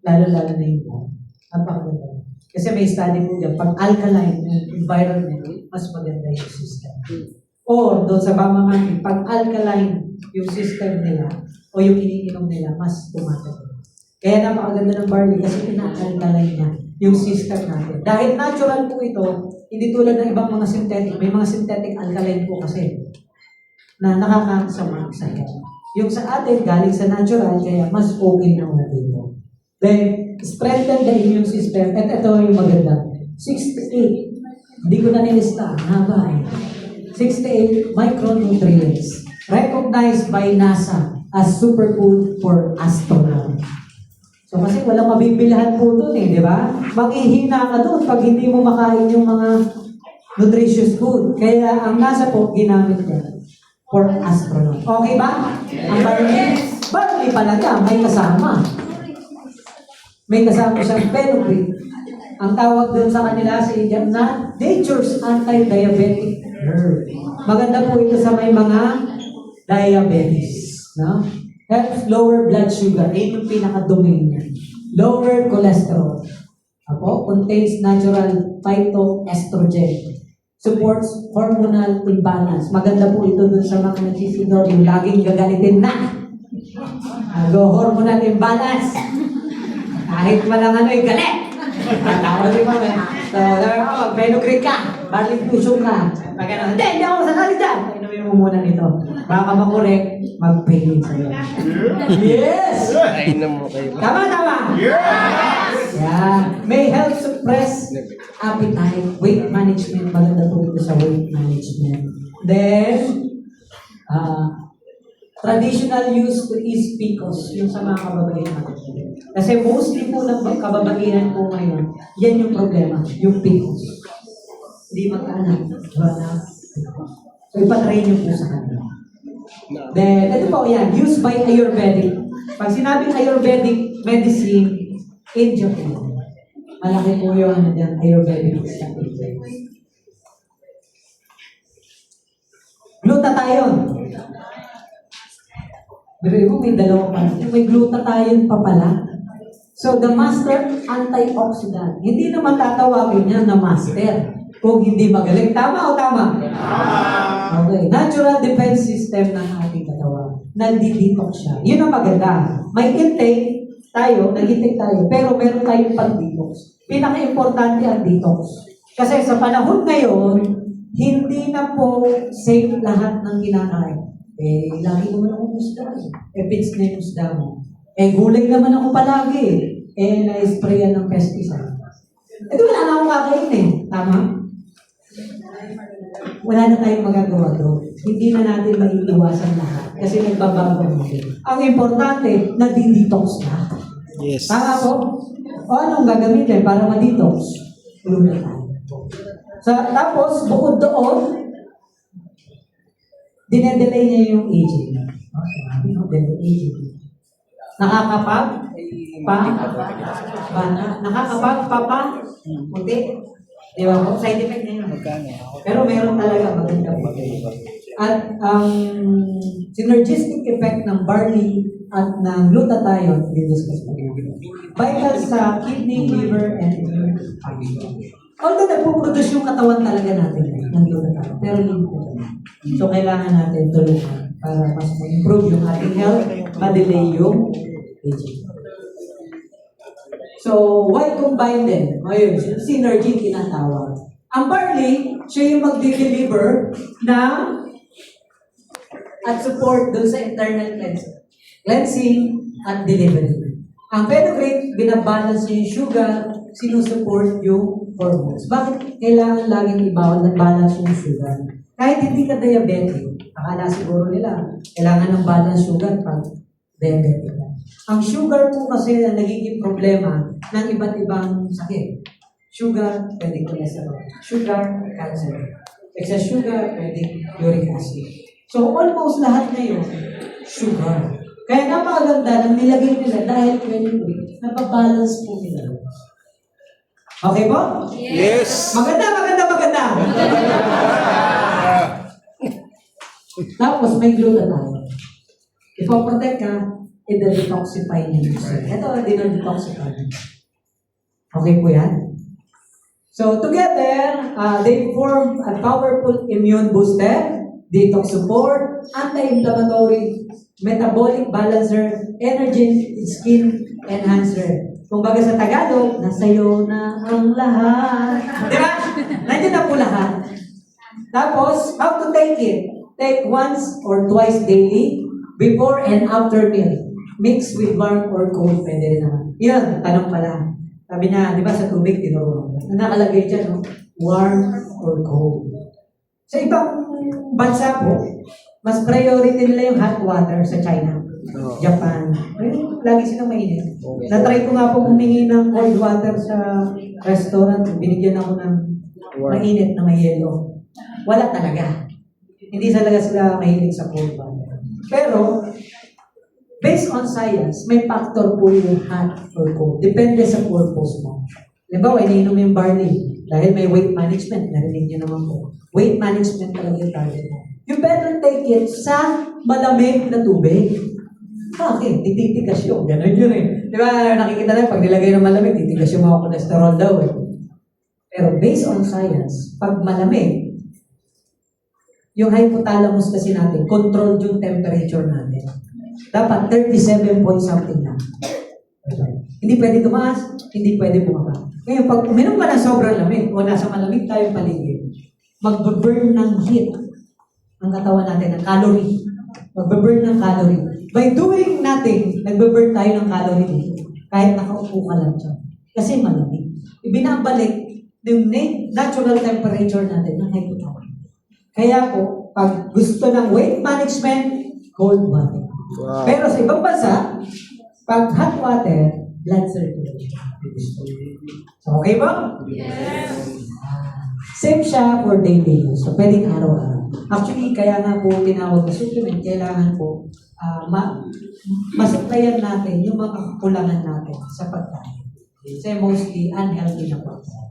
Lalo-lalo na yung blood. Napakaganda. Kasi may study po dyan, pag alkaline yung environment, mas maganda yung system. Or doon sa pamamangkin, pag alkaline yung system nila o yung iniinom nila, mas tumatagal. Kaya napakaganda ng barley kasi ina-alkaline niya yung system natin. Dahil natural po ito, hindi tulad ng ibang mga synthetic. May mga synthetic alkaline po kasi na nakakasama sa health. Yung sa atin, galing sa natural, kaya mas okay na mga dito. Then, strengthen the immune system. At ito yung maganda. 68. Hindi ko na nilista. Haba eh. 68 micronutrients recognized by NASA as superfood for astronauts. So kasi walang mabibilhan po doon eh, di ba? Maghihina ka doon pag hindi mo makain yung mga nutritious food. Kaya ang NASA po, ginamit niya for astronaut. Okay ba? Ang barley palaga, may kasama. May kasama siyang fenugreek. Ang tawag doon sa kanila sa India na nature's anti-diabetic herb. Maganda po ito sa may mga diabetes. No? Helps lower blood sugar. Ito yung pinaka-domain niya. Lower cholesterol. Apo, contains natural phytoestrogen. Supports hormonal imbalance. Maganda po ito dun sa mga nagsisidor yung laging gagalitin na. Hormonal imbalance. Kahit malang ano'y galit. Tawag di ba? So, mag-fenugreek ka. Barley fusion ka. Maganda, hindi ako sakali dyan. Inumin mo muna nito. Baka makorek, mag-pain sa'yo. Yes! Kainom mo kayo. Tama! Yes! Yeah. May help suppress appetite, weight management. Maganda po ito sa weight management. Then, traditional use is PCOS, yung sa mga kababaihan. Kasi mostly po ng kababaihan po ngayon, yan yung problema, yung PCOS. Hindi magkaanak. So, ipatry nyo po sa kanila. Then, ito po yan, used by Ayurvedic. Pag sinabing Ayurvedic medicine, in Japan, malaki po yung ano dyan, Ayurvedic medicine. Glutathione. Pero mo may dalawa pa. May glutathione pa pala. So, the master antioxidant. Hindi naman tatawagin niya na master kung hindi magaling. Tama o tama? Okay. Natural defense system ng ating katawan. Nandi-detox siya. Yun ang maganda. May intake tayo, nag-intake tayo, pero meron tayong pag-detox. Pinaka-importante ang detox. Kasi sa panahon ngayon, hindi na po safe lahat ng kinakain. Lagi naman akong isda. Pits na yung isda mo. Gulay naman ako palagi. Na-sprayan ng pesticide. Wala na akong kakain Tama? Wala na tayong magagawa doon. Hindi na natin maiiwasan lahat. Kasi nagbabago natin. Ang importante, nadi-detox na. Yes. Tama po? O anong gagamitin para ma-detox? Tulungan tayo. So, tapos, bukod doon, dinedelay niya yung aging. Aging. Puti. Di ba po? Side effect na yun. Pero meron talaga maganda po. At ang synergistic effect ng barley at ng glutathione, i-discuss po natin. Vital sa kidney, liver, and immune function. Although nagpo-produce yung katawan talaga natin ng glutathione, pero limited lang. So kailangan natin tulungan para mas ma-improve yung ating health, ma-delay yung aging. So, why combine din? Ayun, synergy tinatawag. Ang barley, siya yung magde-deliver ng at support dun sa internal cleansing at delivery. Ang fenugreek, binabalance niya yung sugar, sinusupport yung hormones. Bakit kailangan laging i-balance yung sugar? Kahit hindi ka diabetic, akala siguro nila, kailangan ng balance sugar pag diabetic ka. Ang sugar po kasi ang nagiging problema ng iba't ibang sakit. Sugar, pwedeng cholesterol. Sugar, cancer. Excess sugar, pwedeng uric acid. So, almost lahat ngayon, sugar. Kaya napakaganda ng nilagay nila dahil napabalance po nila. Okay po? Yes. Maganda. Tapos may glutathione. Ipoprotect ka, i-detoxify niya yung cell. Ito, dinodetoxify niya. Okay po yan? So, together, they form a powerful immune booster, detox support, anti-inflammatory, metabolic balancer, energy skin enhancer. Kung baga sa Tagalog, nasa'yo na ang lahat. Di ba? Nandiyan na po lahat. Tapos, how to take it? Take once or twice daily, before and after meal. Mix with warm or cold, pwede rin naman. Yan, tanong pala. Sabi na, di ba sa tubig, tinuro. Nakalagay dyan, no? Warm or cold. Sa ibang bansa po, mas priority nila yung hot water sa China, Japan. Lagi silang mainit. Na-try ko nga po humingi ng cold water sa restaurant. Binigyan ako ng mainit na may yelo. Wala talaga. Hindi talaga sila mahilig sa cold water. Pero, based on science, may factor po yung hot or cold. Depende sa purpose mo. Halimbawa, iniinom yung barley. Dahil may weight management, narinig nyo naman po. Weight management talaga yung target mo. You better take it sa malamig na tubig. Okay, tititigas yung. Ganun yun eh. Di ba, nakikita na pag nilagay ng malamig, titigas yung mga cholesterol daw eh. Pero based on science, pag malamig, yung hypothalamus kasi natin, control yung temperature natin. Dapat 37 point something na. Hindi pwede tumaas, hindi pwede bumaba. Ngayon, pag uminom ka ng sobrang lamig o nasa malamig tayong paligid, mag-burn ng heat ang katawan natin, ng calorie. Mag-burn ng calorie. By doing nothing, nag-burn tayo ng calorie dito. Kahit nakaupo ka lang dyan. Kasi malamig. Ibinabalik yung natural temperature natin ng hypothalamus. Kaya po, pag gusto ng weight management, cold water. Wow. Pero sa ibang bansa, pag hot water, blood circulation. So, okay ba? Yes. Same siya for daily use. So, pwedeng araw-araw. Actually, kaya nga po tinawag na supplement, kailangan po masuplayan natin yung mga kakulangan natin sa pagkain. Kasi mostly unhealthy na pagkain.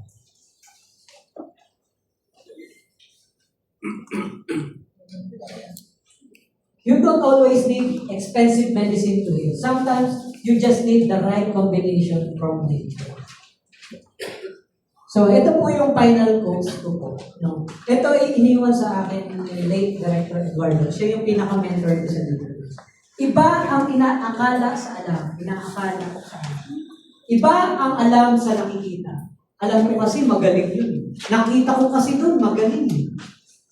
You don't always need expensive medicine to heal. Sometimes, you just need the right combination from nature. So, ito po yung final quotes ko po. No? Ito ay iniwan sa akin ni late Director Eduardo. Siya yung pinaka-mentor ko sa dito. Iba ang inaakala sa alam. Inaakala ko sa alam. Iba ang alam sa nakikita. Alam ko kasi magaling yun. Nakita ko kasi dun magaling.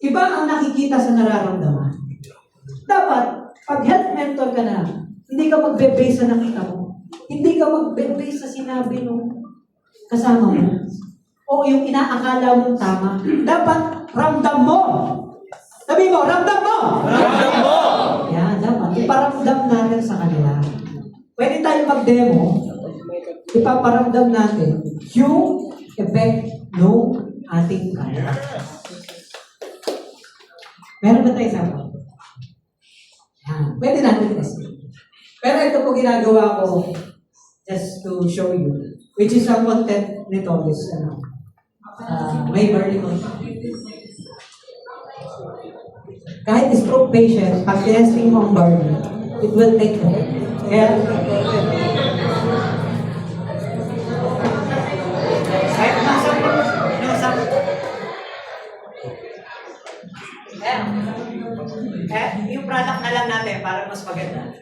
Iba ang nakikita sa nararamdaman. Dapat, pag health mentor ka na, hindi ka magbe-base sa nakita mo. Hindi ka magbe-base sa sinabi ng kasama mo. O yung inaakala mong tama. Dapat, ramdam mo. Sabi mo, ramdam mo! Ramdam mo! Yan, dapat. Iparamdam natin sa kanila. Pwede tayo mag-demo. Ipaparamdam natin yung effect ng ating kaya. Meron ba tayo sama? Pwede natin kasi. Pero ito po ginagawa ko just to show you. Which is ang content nito is may barley content. kahit stroke patient, pag testing mo ang burn, it will take time. Kaya, kahit yung product na lang natin para mas maganda.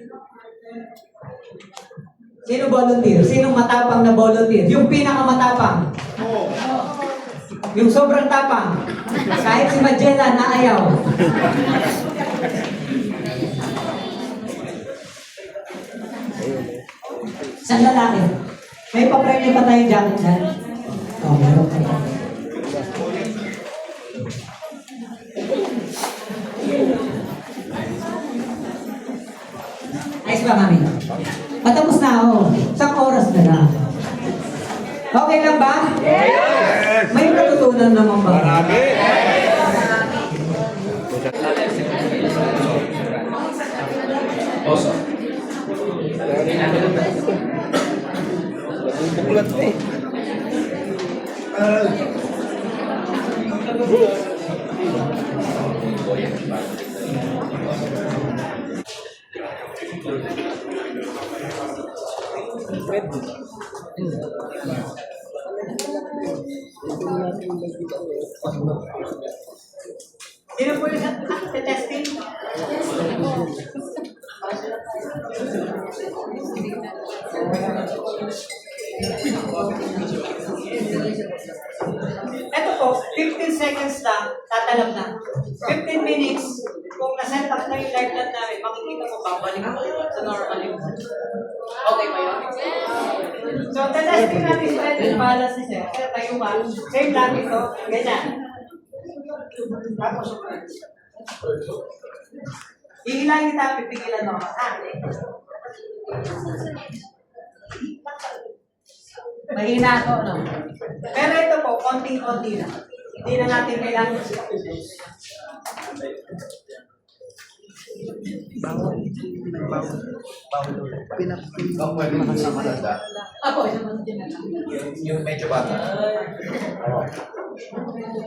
Sino volunteer? Sino matapang na volunteer? Yung pinakamatapang. Yung sobrang tapang. Kahit si Magella na ayaw. Sa lalaki. May pa-premyo pa tayong jacket na? Oo, meron pa. Ayos ba, mami? Patapos na ako. Isang oras na lang. Okay lang ba? Yes! May natutunan naman ba? Marami. Oso. Bukulat na eh. Sino po yung testing? Ito po, 15 seconds lang, tatalab na. 15 minutes, kung na-set up na yung live chat namin, makikita mo babalik sa normal yung. Okay ba yun? So, testing natin sa red balance ni Sir. Kaya tayo ba? Same lang ito. Ganyan. Tapos, ihilangin kita, pipigilan mo. Mahina ako, no? Pero ito po, konting-konti na. Hindi na natin kailangan. Ako, isang mga tinatang. Yung medyo bata.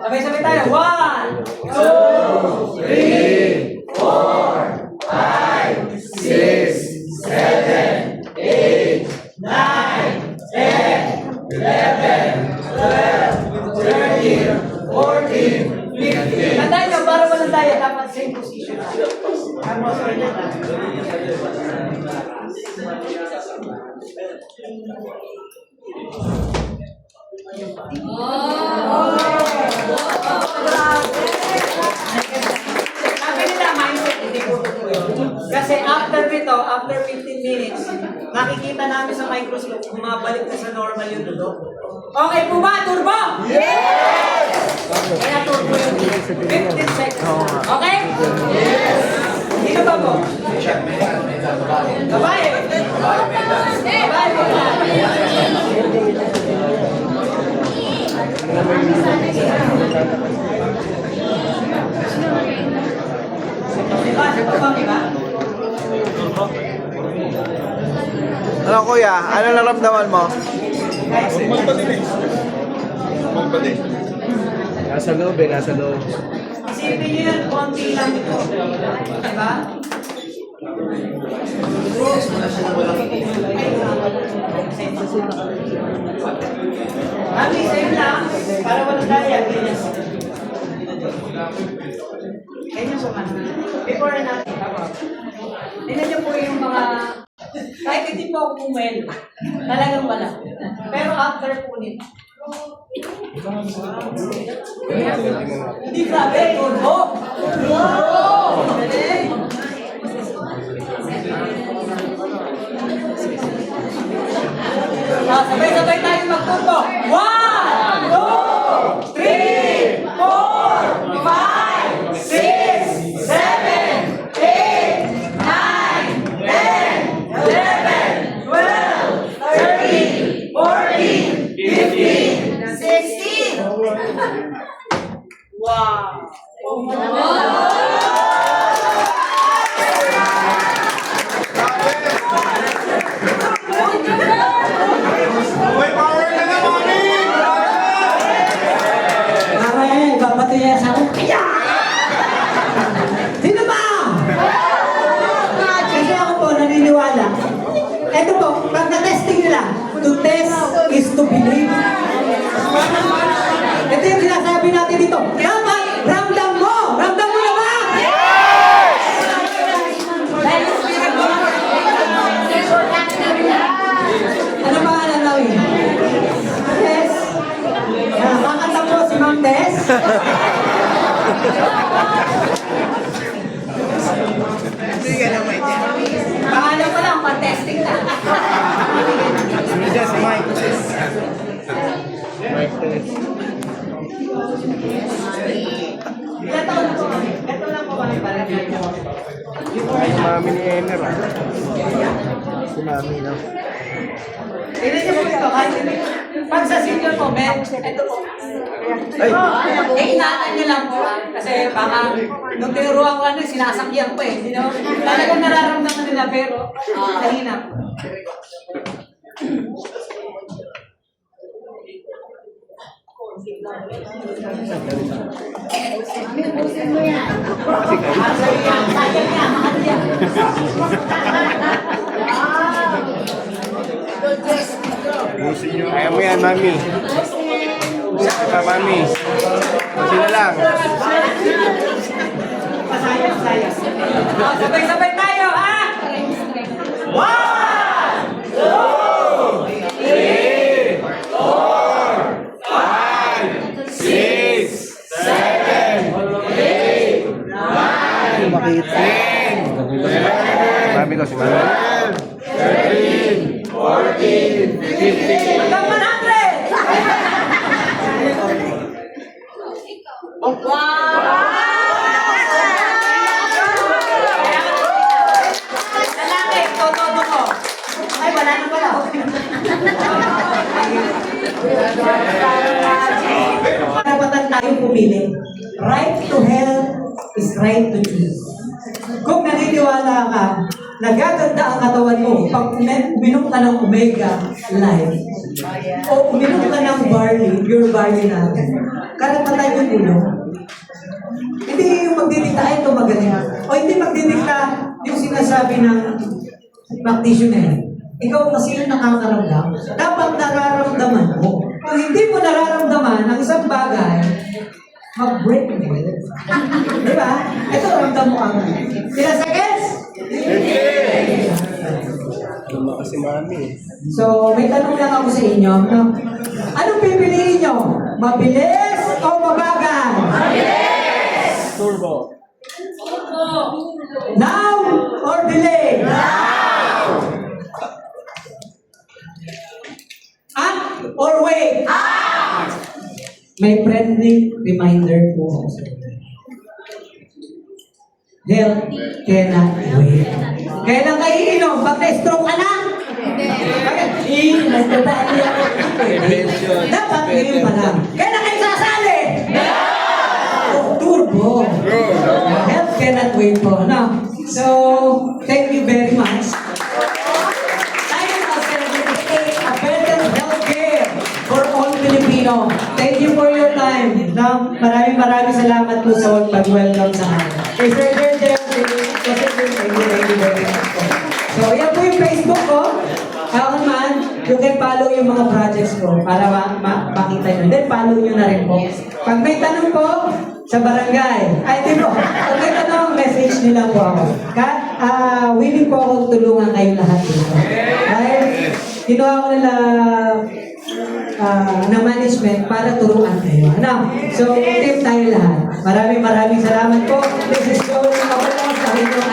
Sabay-sabay tayo. 1, 2, 3, 4, 5, 6, 7, 8, 9, 10, 11, 12, 13, 14, 15. Tandaan nyo, para walang tayo, dapat same position. Ano, sorry na. Sabi nila, mindset, hindi ko kasi after nito, after 15 minutes, makikita namin sa microscope, bumabalik na sa normal yung dugo. Okay po ba, turbo? Yes! Kaya turbo yung 15 seconds. Okay? Yes! Sino ba po? Babae! Babae po na. Ano kuya? Ano naramdaman mo? Nasa loob eh, nasa loob. Isipin nyo yun, konti lang ito. Diba? Mami, sa'yo lang. Para walang daya. Ganyan. Ganyan po man. Before and after. Tignan niyo po yung mga... Kahit hindi po ako pumwelo. Talagang wala. Pero after po nito. Hindi sabi, turbo! Turbo! Galing! Sabay-sabay tayo mag-turbo. 1, 2, 3, 4, 5, 6, 7, 8, 9, 10, 11, 12, 13, 14, 15, 16. Wow! Ito po, pag na-testing nila, to test is to believe. Ito yung sinasabi natin dito. Dapat, ramdam mo! Ramdam mo na ba? Ano ba ang lalawin? Tess? Kakanta po si Ma'am Tess? Pangalan ko lang, pa-testing na. Sino dyan si Mike? Mike test. Ilan taon na po kami? Ito lang po kami para Si Mami ni Emer ah. Si Mami no? Tignan niyo po ito. Pag sa senior po, men, ito po. Ay! Ingatan niyo lang po. Kasi baka nung tinuruan ko ano, sinasakyan ko eh. You know? Talagang nararamdaman nila pero mahina. Kaya mo yan, Mami. Mami. Sino lang? Sabay-sabay tayo, ha? 1, 2, 3, 4, 5, 6, 7, 8, 9, 10. Mami ko si Mami. 13, 14, 15. Hanggang 100! Lalaki, todo ko. Ay, wala na pala. Karapatan tayong pumili. Right to health is right to choose. Kung naniniwala ka, nagaganda ang katawan mo pag uminom ka ng omega life o uminom ka ng barley, pure barley natin, karapatan yung ulo. Hindi yung magdidikta, ay ito magaling. O hindi magdidikta yung sinasabi ng practitioner. Ikaw kasi yung nakakaramdam. Dapat nararamdaman mo. Kung hindi mo nararamdaman ang isang bagay, mag-break mo. Di ba? Ito, ramdam mo ang sila seconds? Luma kasi Mami. So, may tanong lang ako sa inyo. No? Anong pipiliin nyo? Mabilis o mabagal? Turbo. Now or delay? Up or wait? May friendly reminder po ako sa inyo. Health cannot wait. Kailan kayo iinom? Pag na-stroke ka na? Bakit? Nagtatali ako. Dapat ngayon pa lang. Kailan kayo sasali? Turbo. Health cannot wait po. No? So, thank you very much. Tayo ang celebrate a better healthcare for all Filipino. Thank you for your time. No? Maraming salamat po sa pag-welcome sa akin. Kay Sir Jeff, thank you very much po. So, yan po yung Facebook ko. Ako naman, you can follow yung mga projects ko para makita nyo. Then, follow nyo na rin po. Pag may tanong po, sa barangay. Ay, di po. Pag may tanong, message nila po ako. Willing po akong tulungan kayo lahat dito. Dahil, kinuha ko nila na management para turuan kayo. Ano? So, team tayo lahat. Maraming salamat po. This is Joel Kapalos sa inyong